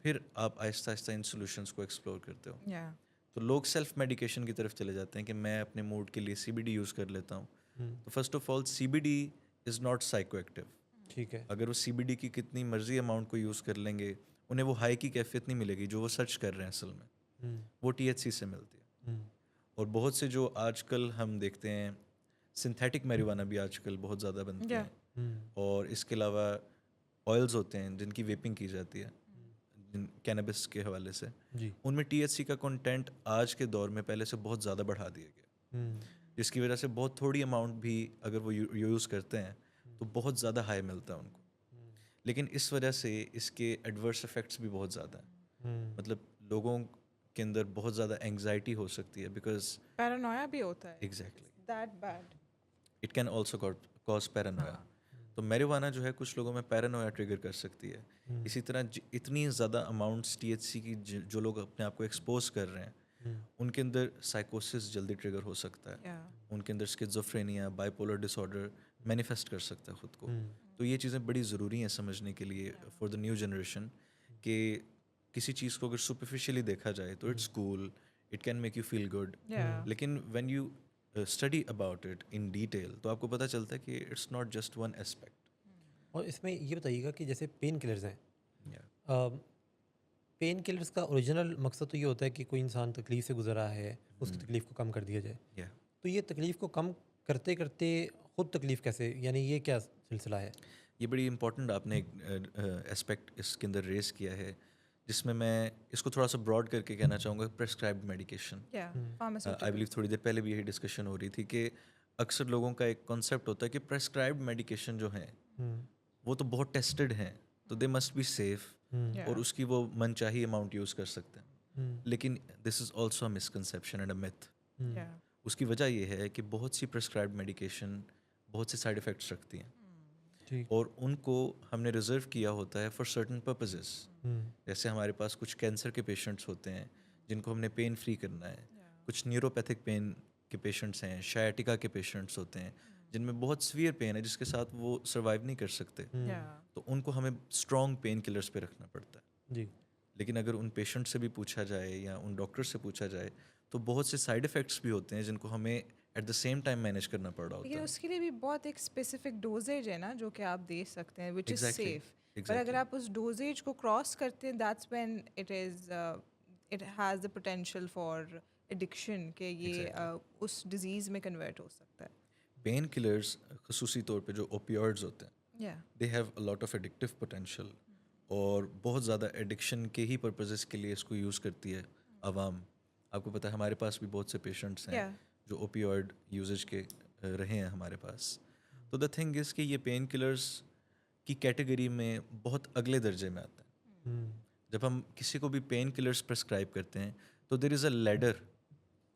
پھر آپ آہستہ آہستہ ان سولوشنس کو ایکسپلور کرتے ہو. تو لوگ سیلف میڈیکیشن کی طرف چلے جاتے ہیں کہ میں اپنے موڈ کے لیے CBD یوز کر لیتا ہوں. تو first of all CBD is not psycho active. ٹھیک ہے. اگر وہ CBD کی کتنی مرضی اماؤنٹ کو یوز کر لیں گے انہیں وہ ہائی کی کیفیت نہیں ملے گی جو وہ سرچ کر رہے ہیں اصل میں, وہ THC سے ملتی ہے. اور بہت سے جو آج کل ہم دیکھتے ہیں سنتھیٹک میریوانا بھی آج کل بہت زیادہ بنتے ہیں, اور اس کے علاوہ آئلز ہوتے ہیں جن کی ویپنگ کی جاتی ہے کینابس کے حوالے سے, ان میں THC کا کنٹینٹ آج کے دور میں پہلے سے بہت زیادہ بڑھا دیا گیا, جس کی وجہ سے بہت تھوڑی اماؤنٹ بھی اگر وہ یوز کرتے ہیں تو بہت زیادہ ہائی ملتا ہے ان کو. لیکن اس وجہ سے اس کے ایڈورس افیکٹس بھی بہت زیادہ ہیں. مطلب لوگوں کے اندر بہت زیادہ انگزائٹی ہو سکتی ہے بیکاز پیرانویا بھی ہوتا ہے. Exactly that bad. It can also cause پیرانویا. تو میریوانا جو ہے کچھ لوگوں میں پیرانویا ٹریگر کر سکتی ہے. اسی طرح اتنی زیادہ اماؤنٹس THC کی جو لوگ اپنے آپ کو ایکسپوز کر رہے ہیں ان کے اندر سائیکوسس جلدی ٹریگر ہو سکتا ہے, ان کے اندر schizophrenia, bipolar disorder manifest کر سکتا ہے خود کو. تو یہ چیزیں بڑی ضروری ہیں سمجھنے کے لیے فار دا نیو جنریشن کہ کسی چیز کو اگر سپرفیشلی دیکھا جائے تو it's cool, it can make you feel good, لیکن when you study about it in detail تو آپ کو پتہ چلتا ہے کہ it's not just one aspect. اور اس میں یہ بتائیے گا کہ جیسے پین کلرز ہیں, پین کلرز کا اوریجنل مقصد تو یہ ہوتا ہے کہ کوئی انسان تکلیف سے گزر رہا ہے اس کی تکلیف کو کم کر دیا جائے. تو یہ تکلیف کو کم کرتے کرتے خود تکلیف کیسے، یعنی یہ کیا سلسلہ ہے؟ یہ بڑی امپورٹنٹ آپ نے ایک اسپیکٹ اس کے اندر ریز کیا ہے، جس میں اس کو تھوڑا سا براڈ کر کے کہنا چاہوں گا پرسکرائبڈ میڈیکیشن. آئی بلیو تھوڑی دیر پہلے بھی یہی ڈسکشن ہو رہی تھی کہ اکثر لوگوں کا ایک کانسیپٹ ہوتا ہے کہ پرسکرائبڈ میڈیکیشن جو ہیں وہ تو بہت ٹیسٹڈ ہیں، تو دے مسٹ بی سیف، اور اس کی وہ من چاہی اماؤنٹ یوز کر سکتے ہیں. لیکن this is also a misconception and a myth. اس کی وجہ یہ ہے کہ بہت سی پرسکرائبڈ میڈیکیشن بہت سے سائڈ افیکٹس رکھتی ہیں، اور ان کو ہم نے ریزرو کیا ہوتا ہے فار سرٹن پرپزز. جیسے ہمارے پاس کچھ کینسر کے پیشنٹس ہوتے ہیں جن کو ہم نے پین فری کرنا ہے، کچھ نیوروپیتھک پین کے پیشنٹس ہیں، شیاٹیکا کے پیشنٹس ہوتے ہیں جن میں بہت سویئر پین ہے جس کے ساتھ وہ سروائیو نہیں کر سکتے، تو ان کو ہمیں اسٹرانگ پین کلرز پہ رکھنا پڑتا ہے. جی. لیکن اگر ان پیشنٹ سے بھی پوچھا جائے یا ان ڈاکٹر سے پوچھا جائے تو بہت سے سائڈ افیکٹس بھی ہوتے ہیں جن کو ہمیں at the same time manage کرنا پڑ رہا ہوتا لیکن ہے. اس کے لیے بھی بہت ایک اسپیسیفک ڈوزیج ہے نا جو کہ آپ دے سکتے ہیں وچ از Exactly. سیف. پر اگر آپ اس ڈوزیج کو کراس کرتے ہیں that's when it has the potential for addiction کہ یہ اس ڈیزیز میں کنورٹ ہو سکتا ہے. پین کلرز خصوصی طور پہ جو اوپیوئڈز ہوتے ہیں they have a lot of addictive potential, اور بہت زیادہ ایڈکشن کے ہی پرپزز کے لیے اس کو یوز کرتی ہے عوام. آپ کو پتہ ہے ہمارے پاس بھی بہت سے پیشنٹس ہیں جو اوپیوئڈ یوزیج کے رہے ہیں ہمارے پاس. تو دا تھنگ از کہ یہ پین کلرز کی کیٹیگری میں بہت اگلے درجے میں آتا ہے. جب ہم کسی کو بھی پین کلرز پرسکرائب کرتے ہیں تو there is a ladder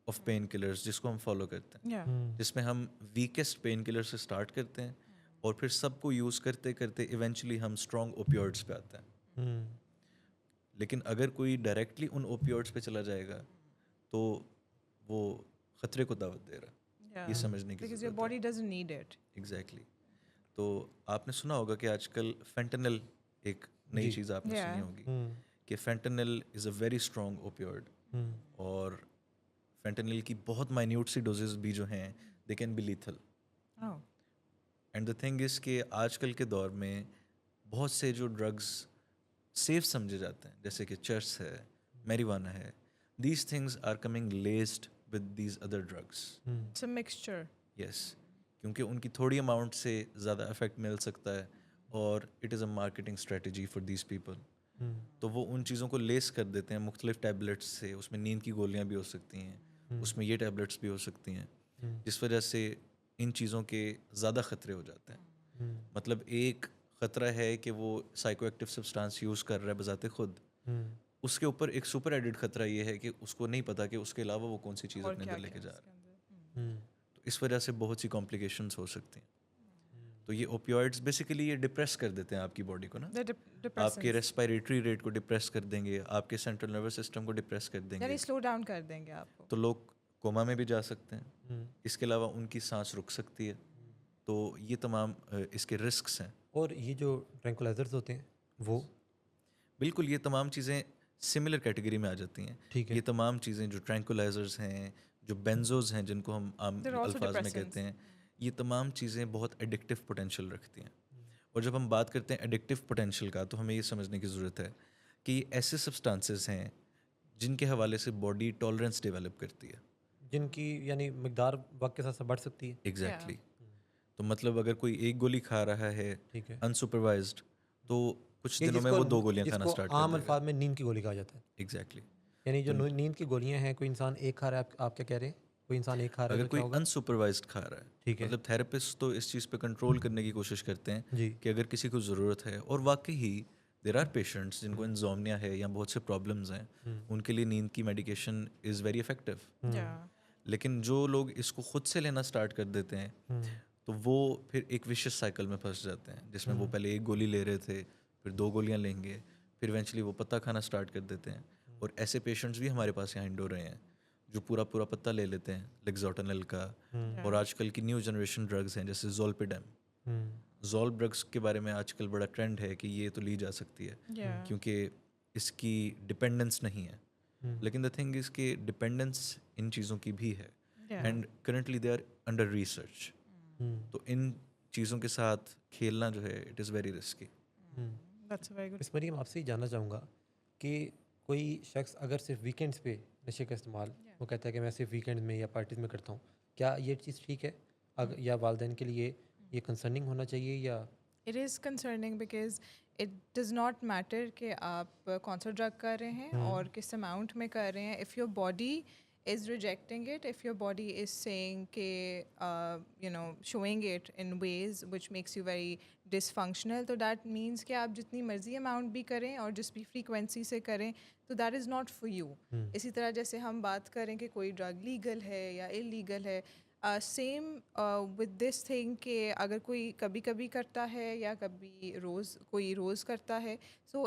of pain killers جس کو ہم فالو کرتے ہیں، جس میں ہم ویکسٹ پین کلر سے اسٹارٹ کرتے ہیں اور پھر سب کو یوز کرتے کرتے ایونچولی ہم اسٹرانگ اوپیوئڈس پہ آتے ہیں. لیکن اگر کوئی ڈائریکٹلی ان اوپیوئڈس پہ چلا جائے گا تو وہ خطرے کو دعوت دے رہا ہے، یہ سمجھنے کی because your ضرورت ہے. body doesn't need it. Exactly. تو آپ نے سنا ہوگا کہ آج کل فینٹنل ایک نئی چیز آپ نے سنی ہوگی کہ فینٹنل از اے ویری اسٹرانگ اوپیوئڈ، اور فینٹنل کی بہت مائنیوٹ سی ڈوزز بھی جو ہیں they can be lethal. And the thing is کہ آج کل کے دور میں بہت سے جو ڈرگز سیف سمجھے جاتے ہیں جیسے کہ چرس ہے، میریوانا ہے، these things are coming laced with these other drugs. It's a mixture. Yes, کیونکہ ان کی تھوڑی اماؤنٹ سے زیادہ افیکٹ مل سکتا ہے، اور it is a marketing strategy for these people. تو وہ ان چیزوں کو لیس کر دیتے ہیں مختلف ٹیبلٹس سے. اس میں نیند کی گولیاں بھی ہو سکتی ہیں، اس میں یہ ٹیبلٹس بھی ہو سکتی ہیں، جس وجہ سے ان چیزوں کے زیادہ خطرے ہو جاتے ہیں. مطلب ایک خطرہ ہے کہ وہ سائیکو ایکٹیو سبسٹانس یوز کر رہا ہے بذات خود، اس کے اوپر ایک سپر ایڈڈ خطرہ یہ ہے کہ اس کو نہیں پتا کہ اس کے علاوہ وہ کون سی چیز اپنے اندر لے کے جا رہا ہے. تو اس وجہ سے بہت سی کمپلیکیشنس ہو سکتی ہیں. تو یہ اوپیوائڈس بیسیکلی یہ ڈپریس کر دیتے ہیں آپ کی باڈی کو نا، آپ کے ریسپائریٹری ریٹ کو ڈپریس کر دیں گے، آپ کے سینٹرل نروس سسٹم کو ڈپریس کر دیں گے، یعنی سلو ڈاؤن کر دیں گے آپ کو. تو لوگ کوما میں بھی جا سکتے ہیں. اس کے علاوہ ان کی سانس رک سکتی ہے. تو یہ تمام اس کے رسکس ہیں. اور یہ جو ٹرینکولائزرز ہوتے ہیں وہ بالکل یہ تمام چیزیں سملر کیٹیگری میں آ جاتی ہیں. ٹھیک ہے. یہ تمام چیزیں جو ٹرینکولائزرز ہیں، جو بینزوز ہیں جن کو ہم عام الفاظ میں کہتے ہیں، یہ تمام چیزیں بہت ایڈکٹیو پوٹینشیل رکھتی ہیں. اور جب ہم بات کرتے ہیں ایڈکٹیو پوٹینشیل کا تو ہمیں یہ سمجھنے کی ضرورت ہے کہ یہ ایسے سبسٹانسز ہیں جن کے حوالے سے باڈی ٹالرنس ڈیولپ کرتی ہے، جن کی یعنی مقدار وقت کے ساتھ بڑھ سکتی ہے. ایگزیکٹلی. تو مطلب اگر کوئی ایک گولی کھا رہا ہے ٹھیک ہے، انسپروائزڈ تو کچھ دنوں میں وہ 2 گولیاں کھانا اسٹارٹ کر عام دے گا. الفاظ میں نیند کی گولی کہا جاتا ہے. ایگزیکٹلی. یعنی جو نیند کی گولیاں ہیں کوئی انسان ایک کھا رہا ہے، آپ کیا کہہ رہے ہیں؟ کوئی انسان ایک کھا رہا ہے اگر کوئی انسپروائزڈ کھا رہا ہے، ٹھیک ہے، مطلب تھراپسٹ تو اس چیز پہ کنٹرول کرنے کی کوشش کرتے ہیں جی کہ اگر کسی کو ضرورت ہے، اور واقعی ہی دیر آر پیشنٹس جن کو انزومنیا ہے یا بہت سے پرابلمز ہیں، ان کے لیے نیند کی میڈیکیشن از ویری افیکٹو. لیکن جو لوگ اس کو خود سے لینا اسٹارٹ کر دیتے ہیں تو وہ پھر ایک وشیس سائیکل میں پھنس جاتے ہیں جس میں وہ پہلے ایک گولی لے رہے تھے، پھر 2 گولیاں لیں گے، پھر ایونچولی وہ پتہ کھانا اسٹارٹ کر دیتے ہیں. اور ایسے پیشنٹس بھی ہمارے پاس یہاں انڈور رہے ہیں جو پورا پتہ لے لیتے ہیں لیگزوٹنل کا. اور آج کل کی نیو جنریشن ڈرگز ہیں جیسے زولپیڈم. زول ڈرگس کے بارے میں آج کل بڑا ٹرینڈ ہے کہ یہ تو لی جا سکتی ہے کیونکہ اس کی ڈپینڈنس نہیں ہے. لیکن دا تھنگ از کہ ڈپینڈنس ان چیزوں کی بھی ہے، and currently they are under research. تو ان چیزوں کے ساتھ کھیلنا جو ہے اٹ از ویری رسکی. اس مریم آپ سے ہی جاننا چاہوں گا کہ کوئی شخص اگر صرف ویکینڈس پہ نشے کا استعمال وہ کہتا ہے کہ میں صرف ویکینڈ میں یا پارٹیز میں کرتا ہوں، کیا یہ چیز ٹھیک ہے؟ یا والدین کے لیے یہ کنسرننگ ہونا چاہیے یا it is concerning because it does not matter کہ آپ کون سا ڈرگ کر رہے ہیں اور کس اماؤنٹ میں کر رہے ہیں. If your body is rejecting it, if your body is seeing کہ showing it in ways which makes you very dysfunctional, تو دیٹ مینس کہ آپ جتنی مرضی اماؤنٹ بھی کریں اور جس بھی فریکوینسی سے کریں تو that is not for you. اسی طرح جیسے ہم بات کریں کہ کوئی ڈرگ لیگل ہے یا انلیگل ہے, سیم ود دس تھنگ کہ اگر کوئی کبھی کبھی کرتا ہے یا کبھی روز کرتا ہے, so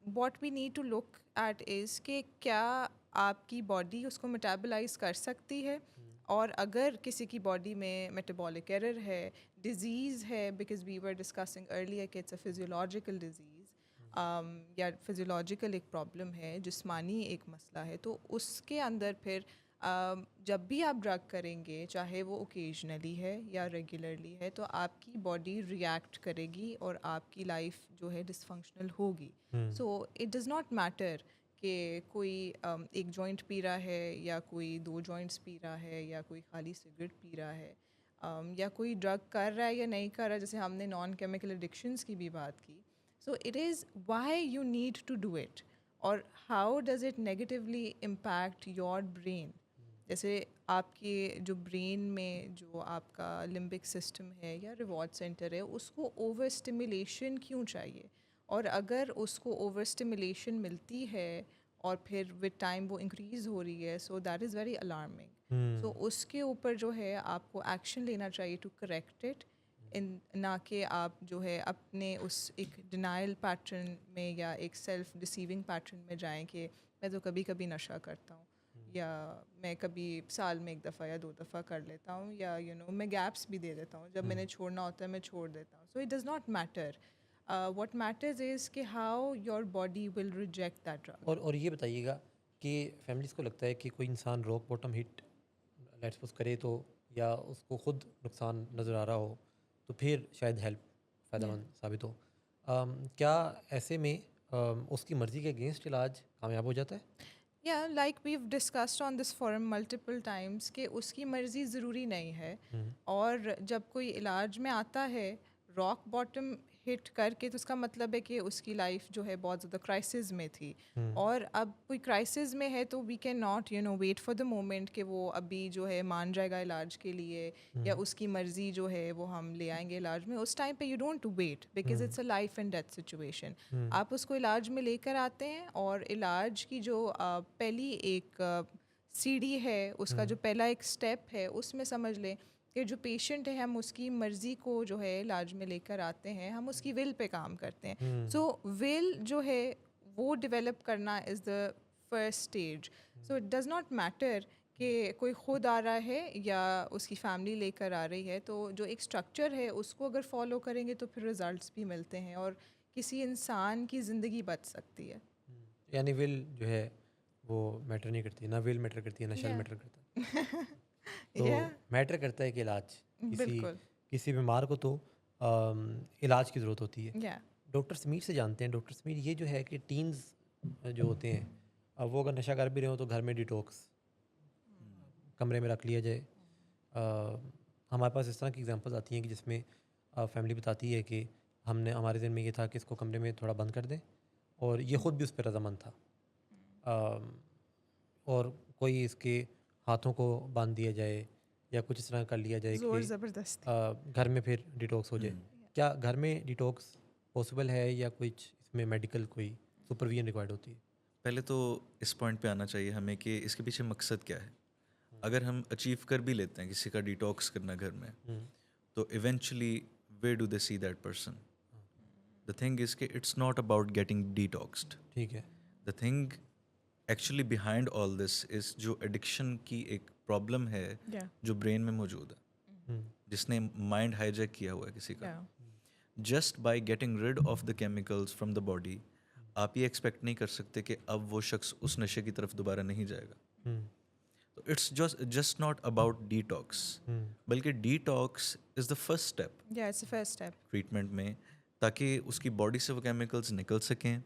what we need to look at is کہ کیا آپ کی باڈی اس کو میٹابلائز کر سکتی ہے, اور اگر کسی کی باڈی میں میٹابولک ایرر ہے, ڈیزیز ہے, because we were discussing earlier کہ اٹس اے فزیولوجیکل ڈیزیز یا فزیولوجیکل ایک پرابلم ہے, جسمانی ایک مسئلہ ہے, تو اس کے اندر پھر جب بھی آپ ڈرگ کریں گے, چاہے وہ اوکیجنلی ہے یا ریگولرلی ہے, تو آپ کی باڈی ریئیکٹ کرے گی اور آپ کی لائف جو ہے ڈسفنکشنل ہوگی. سو اٹ ڈز ناٹ میٹر کہ کوئی ایک جوائنٹ پی رہا ہے یا کوئی 2 جوائنٹس پی رہا ہے یا کوئی خالی سگریٹ پی رہا ہے یا کوئی ڈرگ کر رہا ہے یا نہیں کر رہا, جیسے ہم نے نان کیمیکل ایڈکشنس کی بھی بات کی. So it is why you need to do it, اور how does it negatively impact your brain. جیسے آپ کے جو برین میں جو آپ کا لمبک سسٹم ہے یا ریوارڈ سینٹر ہے, اس کو اوور اسٹیمولیشن کیوں چاہیے, اور اگر اس کو اوور اسٹیمولیشن ملتی ہے اور پھر ود ٹائم وہ انکریز ہو رہی ہے, so that is very alarming. So اس کے اوپر جو ہے آپ کو ایکشن لینا چاہیے ٹو کریکٹ اٹ, نہ کہ آپ جو ہے اپنے اس ایک ڈینائل پیٹرن میں یا ایک سیلف ڈیسیونگ پیٹرن میں جائیں کہ میں تو کبھی کبھی نشہ کرتا ہوں, یا میں کبھی سال میں 1 دفعہ یا 2 دفعہ کر لیتا ہوں, یا میں گیپس بھی دے دیتا ہوں, جب میں نے چھوڑنا ہوتا ہے میں چھوڑ دیتا ہوں. So it does not matter, what matters is کہ how your body will reject that drug. اور یہ بتائیے گا کہ فیملیز کو لگتا ہے کہ کوئی انسان روک باٹم ہٹ لیٹس سپوز کرے تو, یا اس کو خود نقصان نظر آ رہا ہو تو پھر شاید ہیلپ فائدہ مند ثابت ہو. کیا ایسے میں اس کی مرضی کے اگینسٹ علاج کامیاب ہو جاتا ہے؟ یا لائک ویو ڈسکسڈ آن دس فورم ملٹیپل ٹائمس کہ اس کی مرضی ضروری نہیں ہے, اور جب کوئی علاج میں آتا ہے راک باٹم ہٹ کر کے, تو اس کا مطلب ہے کہ اس کی لائف جو ہے بہت زیادہ کرائسس میں تھی, اور اب کوئی کرائسس میں ہے تو we can not wait for the moment کہ وہ ابھی جو ہے مان جائے گا علاج کے لیے, یا اس کی مرضی جو ہے وہ ہم لے آئیں گے علاج میں. اس ٹائم پہ you don't wait because it's a life and death situation. آپ اس کو علاج میں لے کر آتے ہیں, اور علاج کی جو پہلی ایک سیڑھی ہے, اس کا جو پہلا ایک اسٹیپ ہے, اس میں سمجھ لیں کہ جو پیشنٹ ہے ہم اس کی مرضی کو جو ہے علاج میں لے کر آتے ہیں, ہم اس کی ول پہ کام کرتے ہیں. سو ول جو ہے وہ ڈیولپ کرنا is the first stage. So it does not matter کہ کوئی خود آ رہا ہے یا اس کی فیملی لے کر آ رہی ہے, تو جو ایک اسٹرکچر ہے اس کو اگر فالو کریں گے تو پھر ریزلٹس بھی ملتے ہیں, اور کسی انسان کی زندگی بچ سکتی ہے. یعنی ول جو ہے وہ میٹر نہیں کرتی, نہ ول میٹر کرتی ہے نہ شیل میٹر کرتا ہے. تو میٹر کرتا ہے کہ علاج کسی بیمار کو تو علاج کی ضرورت ہوتی ہے. ڈاکٹر سمیر سے جانتے ہیں. ڈاکٹر سمیر, یہ جو ہے کہ ٹینز جو ہوتے ہیں وہ اگر نشہ کر بھی رہے ہوں تو گھر میں ڈیٹوکس کمرے میں رکھ لیا جائے. ہمارے پاس اس طرح کی ایگزامپلز آتی ہیں کہ جس میں فیملی بتاتی ہے کہ ہمارے ذہن میں یہ تھا کہ اس کو کمرے میں تھوڑا بند کر دیں, اور یہ خود بھی اس پہ رضامند تھا, اور کوئی اس کے ہاتھوں کو باندھ دیا جائے یا کچھ اس طرح کر لیا جائے کہ گھر میں پھر ڈیٹوکس ہو جائے. کیا گھر میں ڈیٹوکس پاسبل ہے یا کچھ اس میں میڈیکل کوئی سپرویژن ریکوائرڈ ہوتی ہے؟ پہلے تو اس پوائنٹ پہ آنا چاہیے ہمیں کہ اس کے پیچھے مقصد کیا ہے. اگر ہم اچیو کر بھی لیتے ہیں کسی کا ڈیٹاکس کرنا گھر میں, تو eventually where do they see that person. The thing is کہ اٹس ناٹ اباؤٹ گیٹنگ ڈیٹاکسڈ. ٹھیک ہے. دا تھنگ ایکچولی بیہائنڈ آل دس از جو ایڈکشن کی ایک پرابلم ہے جو برین میں موجود ہے, جس نے مائنڈ ہائی جیک کیا ہوا ہے کسی کا. Just by getting rid of the chemicals from the body آپ یہ ایکسپیکٹ نہیں کر سکتے کہ اب وہ شخص اس نشے کی طرف دوبارہ نہیں جائے گا. تو it's just not about detox, بلکہ detox is the first step treatment میں, تاکہ اس کی باڈی سے وہ کیمیکلز نکل سکیں,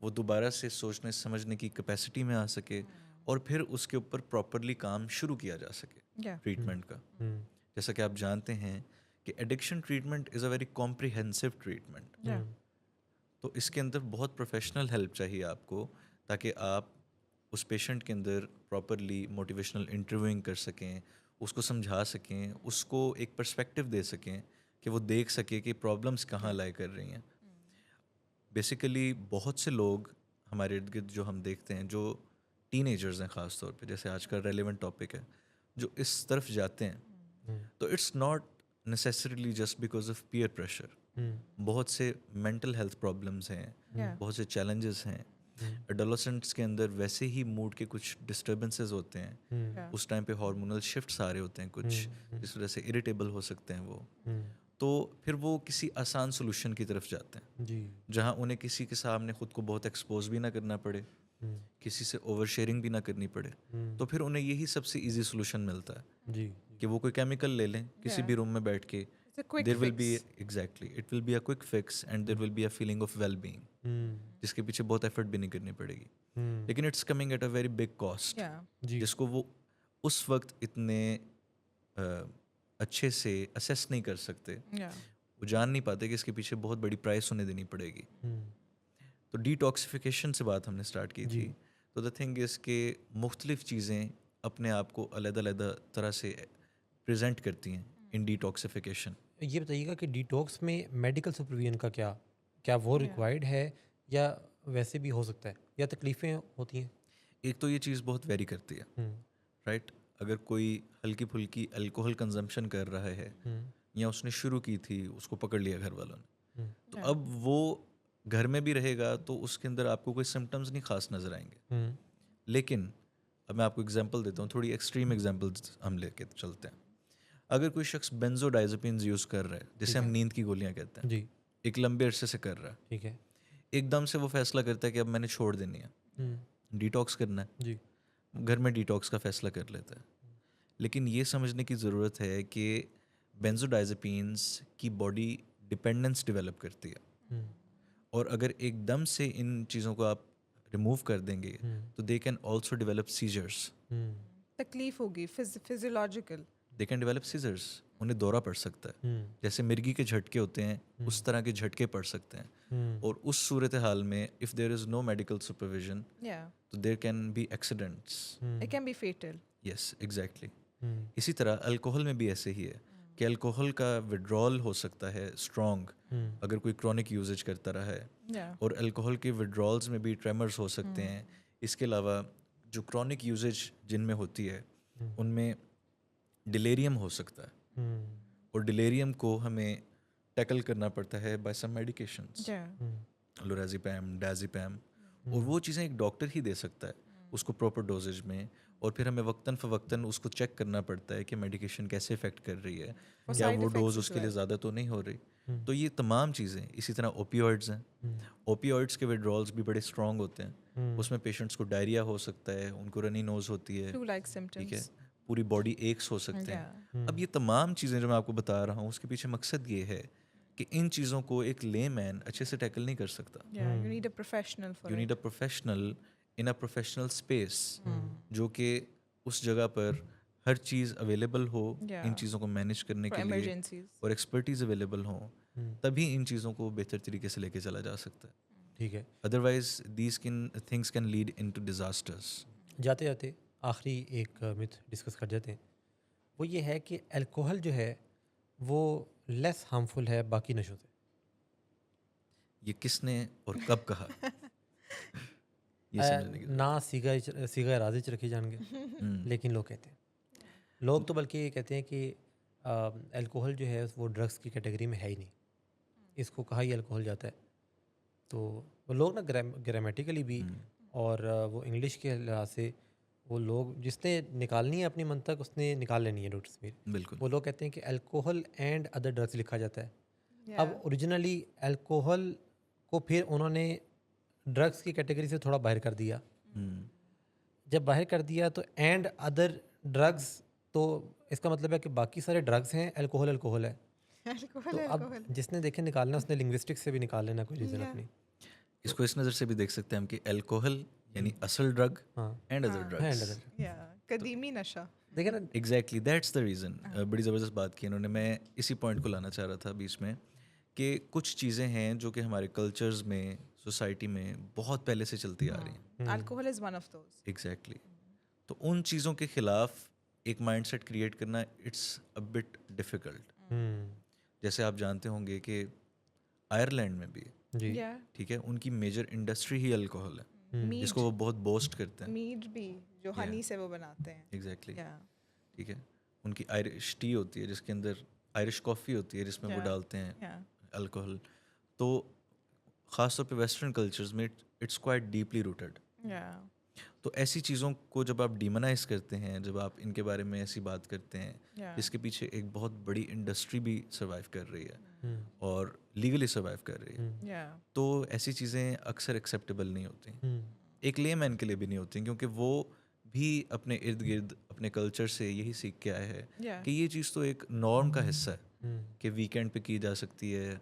وہ دوبارہ سے سوچنے سمجھنے کی کیپیسٹی میں آ سکے, اور پھر اس کے اوپر پراپرلی کام شروع کیا جا سکے ٹریٹمنٹ کا. جیسا کہ آپ جانتے ہیں کہ addiction treatment is a very comprehensive treatment. Yeah. تو اس کے اندر بہت پروفیشنل ہیلپ چاہیے آپ کو تاکہ آپ اس پیشنٹ کے اندر پراپرلی موٹیویشنل انٹرویوئنگ کر سکیں, اس کو سمجھا سکیں, اس کو ایک پرسپیکٹیو دے سکیں کہ وہ دیکھ سکے کہ پرابلمس کہاں لائے کر رہی ہیں. بیسیکلی بہت سے لوگ ہمارے ارد گرد جو ہم دیکھتے ہیں, جو ٹین ایجرز ہیں خاص طور پہ, جیسے آج کا ریلیونٹ ٹاپک ہے, جو اس طرف جاتے ہیں, تو it's not necessarily just because of peer pressure. بہت سے مینٹل ہیلتھ پرابلمس ہیں, بہت سے چیلنجز ہیں. ایڈولسنٹس کے اندر ویسے ہی موڈ کے کچھ ڈسٹربنسز ہوتے ہیں, اس ٹائم پہ ہارمونل شفٹس آ رہے ہوتے ہیں کچھ, جس وجہ سے اریٹیبل ہو سکتے ہیں وہ. تو پھر وہ کسی آسان سولوشن کی طرف جاتے ہیں جہاں انہیں کسی کے سامنے خود کو بہت ایکسپوز بھی نہ کرنا پڑے, کسی سے اوور شیئرنگ بھی نہ کرنی پڑے. تو پھر انہیں یہی سب سے ایزی سولوشن ملتا ہے کہ وہ کوئی کیمیکل لے لیں کسی بھی روم میں بیٹھ کے. There will be exactly it will be a quick fix and there will be a feeling of well being, جس کے پیچھے بہت ایفرٹ بھی نہیں کرنی پڑے گی. لیکن it's coming at a very big cost, جس کو وہ اس وقت اتنے اچھے سے اسیس نہیں کر سکتے, وہ جان نہیں پاتے کہ اس کے پیچھے بہت بڑی پرائس انہیں دینی پڑے گی. تو ڈی ٹاکسیفیکیشن سے بات ہم نے اسٹارٹ کی تھی. تو دا تھنگ از کہ مختلف چیزیں اپنے آپ کو علیحدہ علیحدہ طرح سے پریزنٹ کرتی ہیں ان ڈی ٹاکسیفیکیشن. یہ بتائیے گا کہ ڈیٹاکس میں میڈیکل سپرویژن کا کیا وہ ریکوائرڈ ہے یا ویسے بھی ہو سکتا ہے, یا تکلیفیں ہوتی ہیں؟ ایک تو یہ چیز بہت ویری کرتی ہے, رائٹ. اگر کوئی ہلکی پھلکی الکوہل کنزمپشن کر رہا ہے یا اس نے شروع کی تھی, اس کو پکڑ لیا گھر والوں نے, تو اب وہ گھر میں بھی رہے گا تو اس کے اندر آپ کو کوئی سمٹمز نہیں خاص نظر آئیں گے. لیکن اب میں آپ کو اگزامپل دیتا ہوں, تھوڑی ایکسٹریم ایگزامپل ہم لے کے چلتے ہیں. اگر کوئی شخص بینزوڈائزپینز یوز کر رہا ہے, جسے ہم نیند کی گولیاں کہتے ہیں, ایک لمبے عرصے سے کر رہا ہے, ٹھیک ہے, ایک دم سے وہ فیصلہ کرتا ہے کہ اب میں نے چھوڑ دینی ہے, ڈیٹاکس کرنا ہے, گھر میں ڈیٹاکس کا فیصلہ کر لیتا ہے. لیکن یہ سمجھنے کی ضرورت ہے کہ بینزوڈائزپینز کی باڈی ڈپینڈنس ڈیولپ کرتی ہے, اور اگر ایک دم سے ان چیزوں کو آپ ریموو کر دیں گے تو دے کین آلسو ڈیولپ سیجرس. تکلیف ہوگی physiological, they can develop Caesar's, انہیں دورہ پڑ سکتا ہے. جیسے مرغی کے جھٹکے ہوتے ہیں اس طرح کے جھٹکے پڑ سکتے ہیں. اور اس صورتحال میں if there is no medical supervision تو there can be accidents, it can be fatal. Yes exactly. اسی طرح الکوہل میں بھی ایسے ہی ہے کہ الکوہل کا وڈرال ہو سکتا ہے اسٹرانگ اگر کوئی کرونک یوزیج کرتا رہا ہے, اور الکوہل کے وڈرالز میں بھی ٹریمرز ہو سکتے ہیں. اس کے علاوہ جو کرونک یوزیج جن میں ہوتی ہے ان میں ڈیلیریم ہو سکتا ہے, اور ڈیلیریم کو ہمیں ٹیکل کرنا پڑتا ہے بائی سم میڈیکیشنز, لورازیپام, ڈازیپام, اور وہ چیزیں ایک ڈاکٹر ہی دے سکتا ہے اس کو پراپر ڈوزیج میں, اور پھر ہمیں وقتاً فوقتاً اس کو چیک کرنا پڑتا ہے کہ میڈیکیشن کیسے افیکٹ کر رہی ہے, کیا وہ ڈوز اس کے لیے زیادہ تو نہیں ہو رہی. تو یہ تمام چیزیں. اسی طرح اوپیوائڈز ہیں, اوپیوائڈز کے وڈرالز بھی بڑے اسٹرانگ ہوتے ہیں, اس میں پیشنٹس کو ڈائریا ہو سکتا ہے, ان کو رنی نوز ہوتی ہے, ٹھیک ہے, پوری باڈی ایکس ہو سکتے ہیں. اب یہ تمام چیزیں جو میں آپ کو بتا رہا ہوں اس کے پیچھے مقصد یہ ہے کہ ان چیزوں کو ایک لے مین اچھے سے ٹیکل نہیں کر سکتا. You need a professional in a professional space, جو کہ اس جگہ پر ہر چیز اویلیبل ہو ان چیزوں کو مینیج کرنے کے لیے, اور ایکسپرٹیز اویلیبل ہوں, تبھی ان چیزوں کو بہتر طریقے سے لے کے چلا جا سکتا ہے. ٹھیک ہے, otherwise these things can lead into disasters. جاتے جاتے آخری ایک مت ڈسکس کر جاتے ہیں, وہ یہ ہے کہ الکوہل جو ہے وہ لیس ہارمفل ہے باقی نشوں سے. یہ کس نے اور کب کہا؟ نہ سیگا اراضی چ رکھے جان گے, لیکن لوگ کہتے ہیں, لوگ تو بلکہ یہ کہتے ہیں کہ الکوہل جو ہے وہ ڈرگس کی کیٹیگری میں ہے ہی نہیں, اس کو کہا ہی الکوہل جاتا ہے. تو وہ لوگ نا گرامیٹیکلی بھی اور وہ انگلش کے لحاظ سے وہ لوگ جس نے نکالنی ہے اپنی منطق اس نے نکال لینی ہے ڈاکٹر سمیر. بالکل. وہ لوگ کہتے ہیں کہ الکوہل اینڈ ادر ڈرگس لکھا جاتا ہے. اب اوریجنلی الکوہل کو پھر انہوں نے ڈرگس کی کیٹیگری سے تھوڑا باہر کر دیا. جب باہر کر دیا تو اینڈ ادر ڈرگس, تو اس کا مطلب ہے کہ باقی سارے ڈرگس ہیں, الکوہل ہے. تو اب جس نے دیکھے نکالنا اس نے لنگوسٹک سے بھی نکال لینا کوئی ریزن اپنی. اس کو اس نظر سے بھی دیکھ سکتے ہیں ہم کہ الکوہل یعنی اصل ڈرگ اینڈ ادر ڈرگس, قدیمی نشہ. دیکھیں نا ایگزیکٹلی دیٹس دا ریزن. بڑی زبردست بات کی انہوں نے. میں اسی پوائنٹ کو لانا چاہ رہا تھا بیچ میں کہ کچھ چیزیں ہیں جو کہ ہمارے کلچرز میں, سوسائٹی میں بہت پہلے سے چلتی آ رہی ہیں. Alcohol is one of those. Exactly. تو ان چیزوں کے خلاف ایک مائنڈ سیٹ کریٹ کرنا اٹس اے بٹ ڈیفیکلٹ. جیسے آپ جانتے ہوں گے کہ آئرلینڈ میں بھی, جی Yeah. ٹھیک ہے, ان کی میجر انڈسٹری ہی الکوہل ہے, جس کو وہ بہت بوسٹ کرتے ہیں. میٹ بھی جو ہنی سے وہ بناتے ہیں. ایگزیکٹلی. Yeah. ٹھیک ہے, ان کی آئرش ٹی ہوتی ہے جس کے اندر آئرش کافی ہوتی ہے جس میں وہ ڈالتے ہیں Yeah. الکوہل. تو خاص طور پہ ویسٹرن کلچرز میں it's quite deeply rooted. Yeah. تو ایسی چیزوں کو جب آپ ڈیمونائز کرتے ہیں, جب آپ ان کے بارے میں ایسی بات کرتے ہیں Yeah. جس کے پیچھے ایک بہت بڑی انڈسٹری بھی سروائیو کر رہی ہے اور لیگلی سروائیو کر رہی ہے, Yeah. تو ایسی چیزیں اکثر ایکسیپٹیبل نہیں ہوتی. ایک لے مین کے لیے بھی نہیں ہوتی, کیونکہ وہ بھی اپنے ارد گرد اپنے کلچر سے یہی سیکھ کے آئے ہیں کہ یہ چیز تو ایک نارم کا حصہ ہے کہ ویکینڈ پہ کی جا سکتی ہے,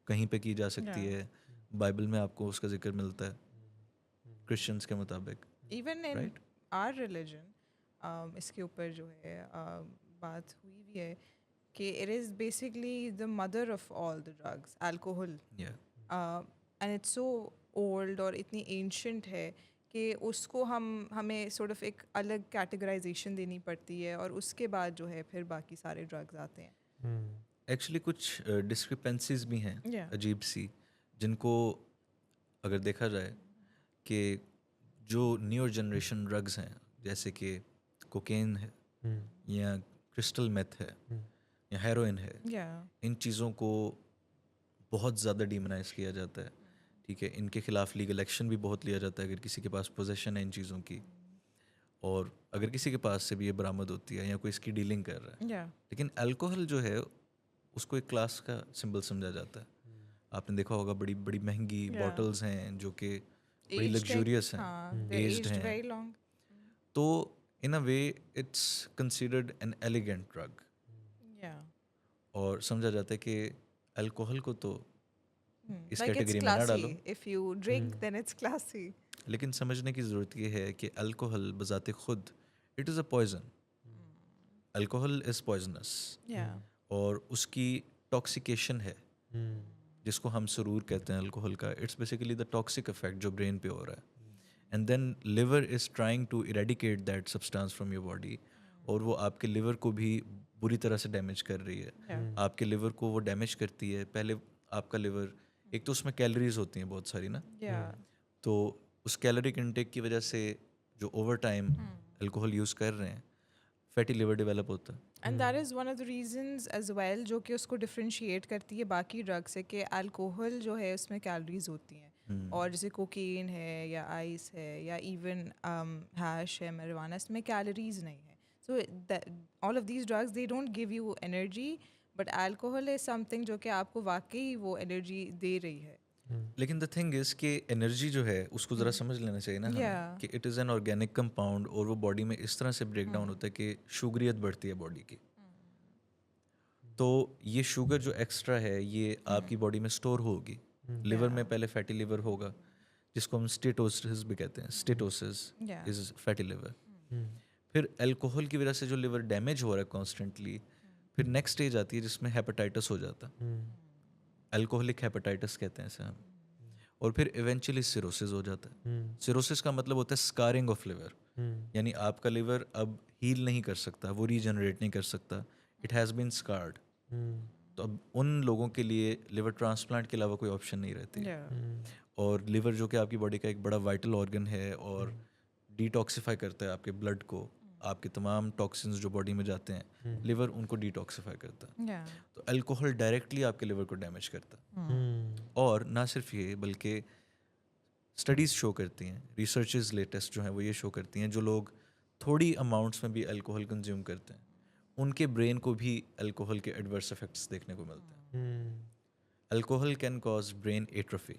کہیں پہ کی جا سکتی ہے. بائبل میں آپ کو اس کا ذکر ملتا ہے کرسچنس کے مطابق. Even in our religion, اس کے اوپر جو ہے بات ہوئی بھی ہے کہ it is basically the mother of all the drugs, alcohol. And it's so old اور اتنی ancient ہے کہ اس کو ہمیں sort of ایک الگ کیٹیگرائزیشن دینی پڑتی ہے, اور اس کے بعد جو ہے پھر باقی سارے ڈرگز آتے ہیں. ایکچولی کچھ ڈسکرپنسیز بھی ہیں عجیب سی, جن کو اگر دیکھا جائے کہ جو نیو جنریشن ڈرگز ہیں جیسے کہ کوکین ہے یا کرسٹل میتھ ہے یا ہیروئن ہے, ان چیزوں کو بہت زیادہ ڈیمونائز کیا جاتا ہے. ٹھیک ہے, ان کے خلاف لیگل ایکشن بھی بہت لیا جاتا ہے اگر کسی کے پاس پوزیشن ہے ان چیزوں کی, اور اگر کسی کے پاس سے بھی یہ برآمد ہوتی ہے یا کوئی اس کی ڈیلنگ کر رہا ہے. لیکن الکوہل جو ہے اس کو ایک کلاس کا سمبل سمجھا جاتا ہے. آپ نے دیکھا ہوگا بڑی بڑی مہنگی بوٹلز ہیں جو کہ بڑی لگژریس ہیں, ایجڈ ہیں, تو in a way it's considered an elegant drug, اور سمجھا جاتا ہے کہ الکوہل کو تو اس کیٹیگری میں نہ ڈالو. If you drink then it's classy. لیکن سمجھنے کی ضرورت یہ ہے کہ الکوہل بذات خود it is a poison. Alcohol is poisonous, اور اس کی ٹاکسیکیشن ہے جس کو ہم سرور کہتے ہیں الکوہل کا. It's basically the toxic effect جو برین پہ ہو رہا ہے, and then liver is trying to eradicate that substance from your body, اور وہ آپ کے لیور کو بھی بری طرح سے ڈیمیج کر رہی ہے. آپ کے لیور کو وہ ڈیمیج کرتی ہے. پہلے آپ کا لیور, ایک تو اس میں کیلریز ہوتی ہیں بہت ساری نا, تو اس کیلوریک انٹیک کی وجہ سے جو اوور ٹائم الکوہل یوز کر رہے ہیں فیٹی لیور ڈیولپ ہوتا ہے. And that is one of the reasons as well جو کہ اس کو ڈفرینشیٹ کرتی ہے باقی ڈرگ سے, کہ الکوہل جو ہے اس میں کیلریز ہوتی ہیں, اور جیسے کوکین ہے یا آئس ہے یا ایون ہیش ہے, marijuana, اس میں کیلریز نہیں ہے. So all of these drugs they don't give you energy, but alcohol is something جو کہ آپ کو واقعی وہ انرجی دے رہی ہے. لیکن دا تھنگ از کہ انرجی جو ہے اس کو ذرا سمجھ لینا چاہیے نا ہمیں کہ it is an organic compound, اور وہ باڈی میں اس طرح سے بریک ڈاؤن ہوتا ہے کہ شوگریت بڑھتی ہے باڈی کی. تو یہ شوگر جو ایکسٹرا ہے یہ آپ کی باڈی میں اسٹور ہوگی. لیور میں پہلے فیٹی لیور ہوگا جس کو ہم اسٹیٹوسس بھی کہتے ہیں. اسٹیٹوسس از فیٹی لیور. پھر الکوہل کی وجہ سے جو لیور ڈیمیج ہو رہا ہے کانسٹنٹلی, پھر نیکسٹ اسٹیج آتی ہے جس میں ہیپاٹائٹس ہو جاتا ہے. الکوہلک ہیپاٹائٹس کہتے ہیں اسے ہم. اور پھر ایونچولی سیروسس ہو جاتا ہے. سیروسس کا مطلب ہوتا ہے اسکارنگ آف لیور, یعنی آپ کا لیور اب ہیل نہیں کر سکتا, وہ ریجنریٹ نہیں کر سکتا, اٹ ہیز بین اسکارڈ. تو اب ان لوگوں کے لیے لیور ٹرانسپلانٹ کے علاوہ کوئی آپشن نہیں رہتی. اور لیور جو کہ آپ کی باڈی کا ایک بڑا وائٹل آرگن ہے اور ڈیٹاکسیفائی کرتا ہے آپ کے بلڈ کو, آپ کے تمام ٹاکسنز جو باڈی میں جاتے ہیں لیور ان کو ڈیٹاکسیفائی کرتا ہے. تو الکوہل ڈائریکٹلی آپ کے لیور کو ڈیمیج کرتا ہے. اور نہ صرف یہ بلکہ اسٹڈیز شو کرتی ہیں, ریسرچز لیٹسٹ جو ہیں وہ یہ شو کرتی ہیں, جو لوگ تھوڑی اماؤنٹس میں بھی الکوہل کنزیوم کرتے ہیں ان کے برین کو بھی الکوہل کے ایڈورس افیکٹس دیکھنے کو ملتے ہیں. Alcohol can cause brain atrophy.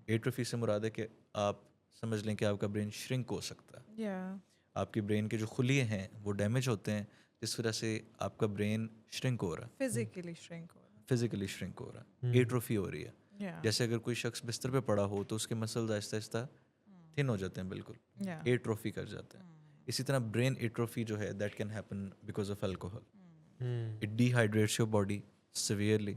Atrophy سے مراد ہے کہ آپ سمجھ لیں کہ آپ کا برین شرنک ہو سکتا ہے. آپ کے برین کے جو خلیے ہیں وہ ڈیمیج ہوتے ہیں, جس وجہ سے آپ کا برین شرنک ہو رہا ہے, فزیکلی شرنک ہو رہا ہے, ایٹروفی ہو رہی ہے. جیسے اگر کوئی شخص بستر پہ پڑا ہو تو اس کے مسلز آہستہ آہستہ تھن ہو جاتے ہیں, بالکل ایٹروفی کر جاتے ہیں. اسی طرح برین ایٹروفی جو ہے that can happen because of alcohol. It dehydrates your body severely,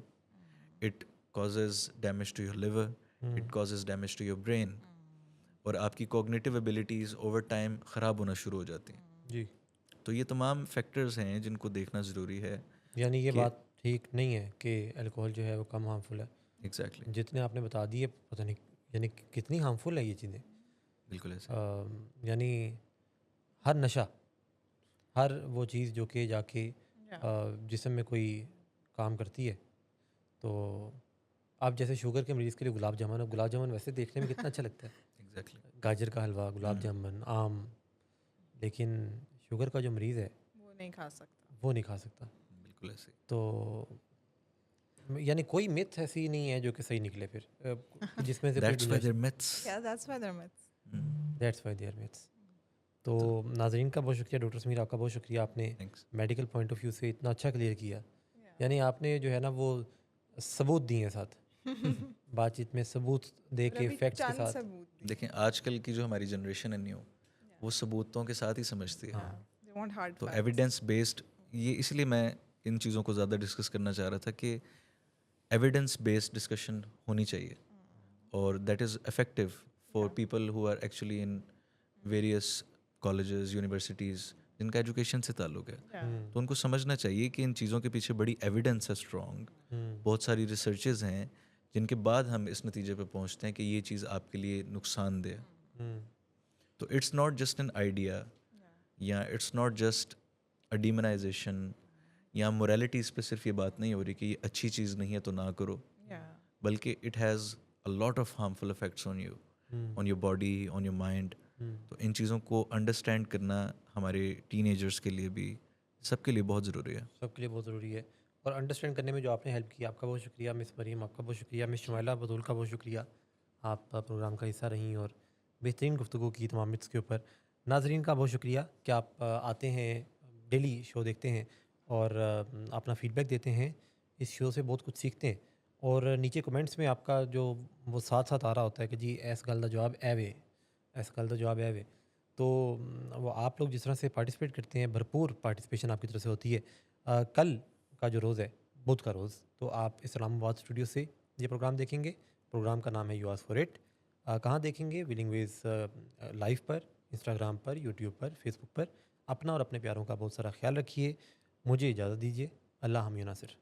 it causes damage to your liver, it causes damage to your brain, اور آپ کی کوگنیٹیو ایبلٹیز اوور ٹائم خراب ہونا شروع ہو جاتی ہیں. جی. تو یہ تمام فیکٹرز ہیں جن کو دیکھنا ضروری ہے. یعنی یہ بات ٹھیک نہیں ہے کہ الکوہل جو ہے وہ کم ہارمفل ہے. ایگزیکٹلی, جتنے آپ نے بتا دیے پتہ نہیں یعنی کتنی ہارمفل ہے یہ چیزیں. بالکل ایسے. یعنی ہر نشہ, ہر وہ چیز جو کہ جا کے جسم میں کوئی کام کرتی ہے. تو آپ جیسے شوگر کے مریض کے لیے گلاب جامن, اور گلاب جامن ویسے دیکھنے میں کتنا اچھا لگتا ہے, ایگزیکٹلی. گاجر کا حلوہ, گلاب جامن, آم, لیکن شوگر کا جو مریض ہے وہ نہیں کھا سکتا. وہ نہیں کھا سکتا. بالکل ایسے. تو یعنی کوئی مت ایسی نہیں ہے جو کہ صحیح نکلے پھر, جس میں سے That's why they're myths. Yeah, that's why they're myths. That's why they are myths. تو ناظرین کا بہت شکریہ, ڈاکٹر سمیر آپ کا بہت شکریہ, آپ نے Thanks. Medical point of view سے اتنا اچھا کلیئر کیا. یعنی آپ نے جو ہے نا وہ ثبوت دیے ہیں ساتھ, بات چیت میں ثبوت دے کے فیکٹس کے ساتھ. دیکھیں آج کل کی جو ہماری جنریشن ہے نیو, وہ ثبوتوں کے ساتھ ہی سمجھتی ہے. They want hard تو facts. ایویڈنس بیسڈ, یہ اس لیے میں ان چیزوں کو زیادہ ڈسکس کرنا چاہ رہا تھا کہ ایویڈنس بیسڈ ڈسکشن ہونی چاہیے, اور that is effective for people who are actually in various colleges, universities جن کا ایجوکیشن سے تعلق ہے. تو ان کو سمجھنا چاہیے کہ ان چیزوں کے پیچھے بڑی ایویڈنس ہے اسٹرانگ, بہت ساری ریسرچز ہیں جن کے بعد ہم اس نتیجے پہ پہنچتے ہیں کہ یہ چیز آپ کے لیے نقصان دہ. تو it's not just an idea, یا it's not just a demonization, یا موریلٹیز پہ صرف یہ بات نہیں ہو رہی کہ یہ اچھی چیز نہیں ہے تو نہ کرو, بلکہ it has a lot of harmful effects on you, on your body, on your mind. تو ان چیزوں کو انڈرسٹینڈ کرنا ہمارے ٹین ایجرس کے لیے بھی, سب کے لیے بہت ضروری ہے. سب کے لیے بہت ضروری ہے, اور انڈرسٹینڈ کرنے میں جو آپ نے ہیلپ کی آپ کا بہت شکریہ. مس مریم آپ کا بہت شکریہ. مس شمائلہ بدول کا بہت شکریہ, آپ پروگرام کا حصہ رہیں اور بہترین گفتگو کی تمام متس کے اوپر. ناظرین کا بہت شکریہ کہ آپ آتے ہیں, ڈیلی شو دیکھتے ہیں اور اپنا فیڈ بیک دیتے ہیں. اس شو سے بہت کچھ سیکھتے ہیں, اور نیچے کمنٹس میں آپ کا جو وہ ساتھ ساتھ آ رہا ہوتا ہے کہ جی ایس گل کا جواب اے وے, ایس گل کا جواب اے وے. تو وہ آپ لوگ جس طرح سے پارٹیسپیٹ کرتے ہیں, بھرپور پارٹیسپیشن آپ کی طرف سے ہوتی ہے. کل کا جو روز ہے بدھ کا روز, تو آپ اسلام آباد اسٹوڈیو سے یہ پروگرام دیکھیں گے. پروگرام کا نام ہے یو آس فور اٹ. کہاں دیکھیں گے؟ ولنگ ویز لائیو پر, انسٹاگرام پر, یوٹیوب پر, فیس بک پر. اپنا اور اپنے پیاروں کا بہت سارا خیال رکھیے. مجھے اجازت دیجیے. اللہ حامی و ناصر.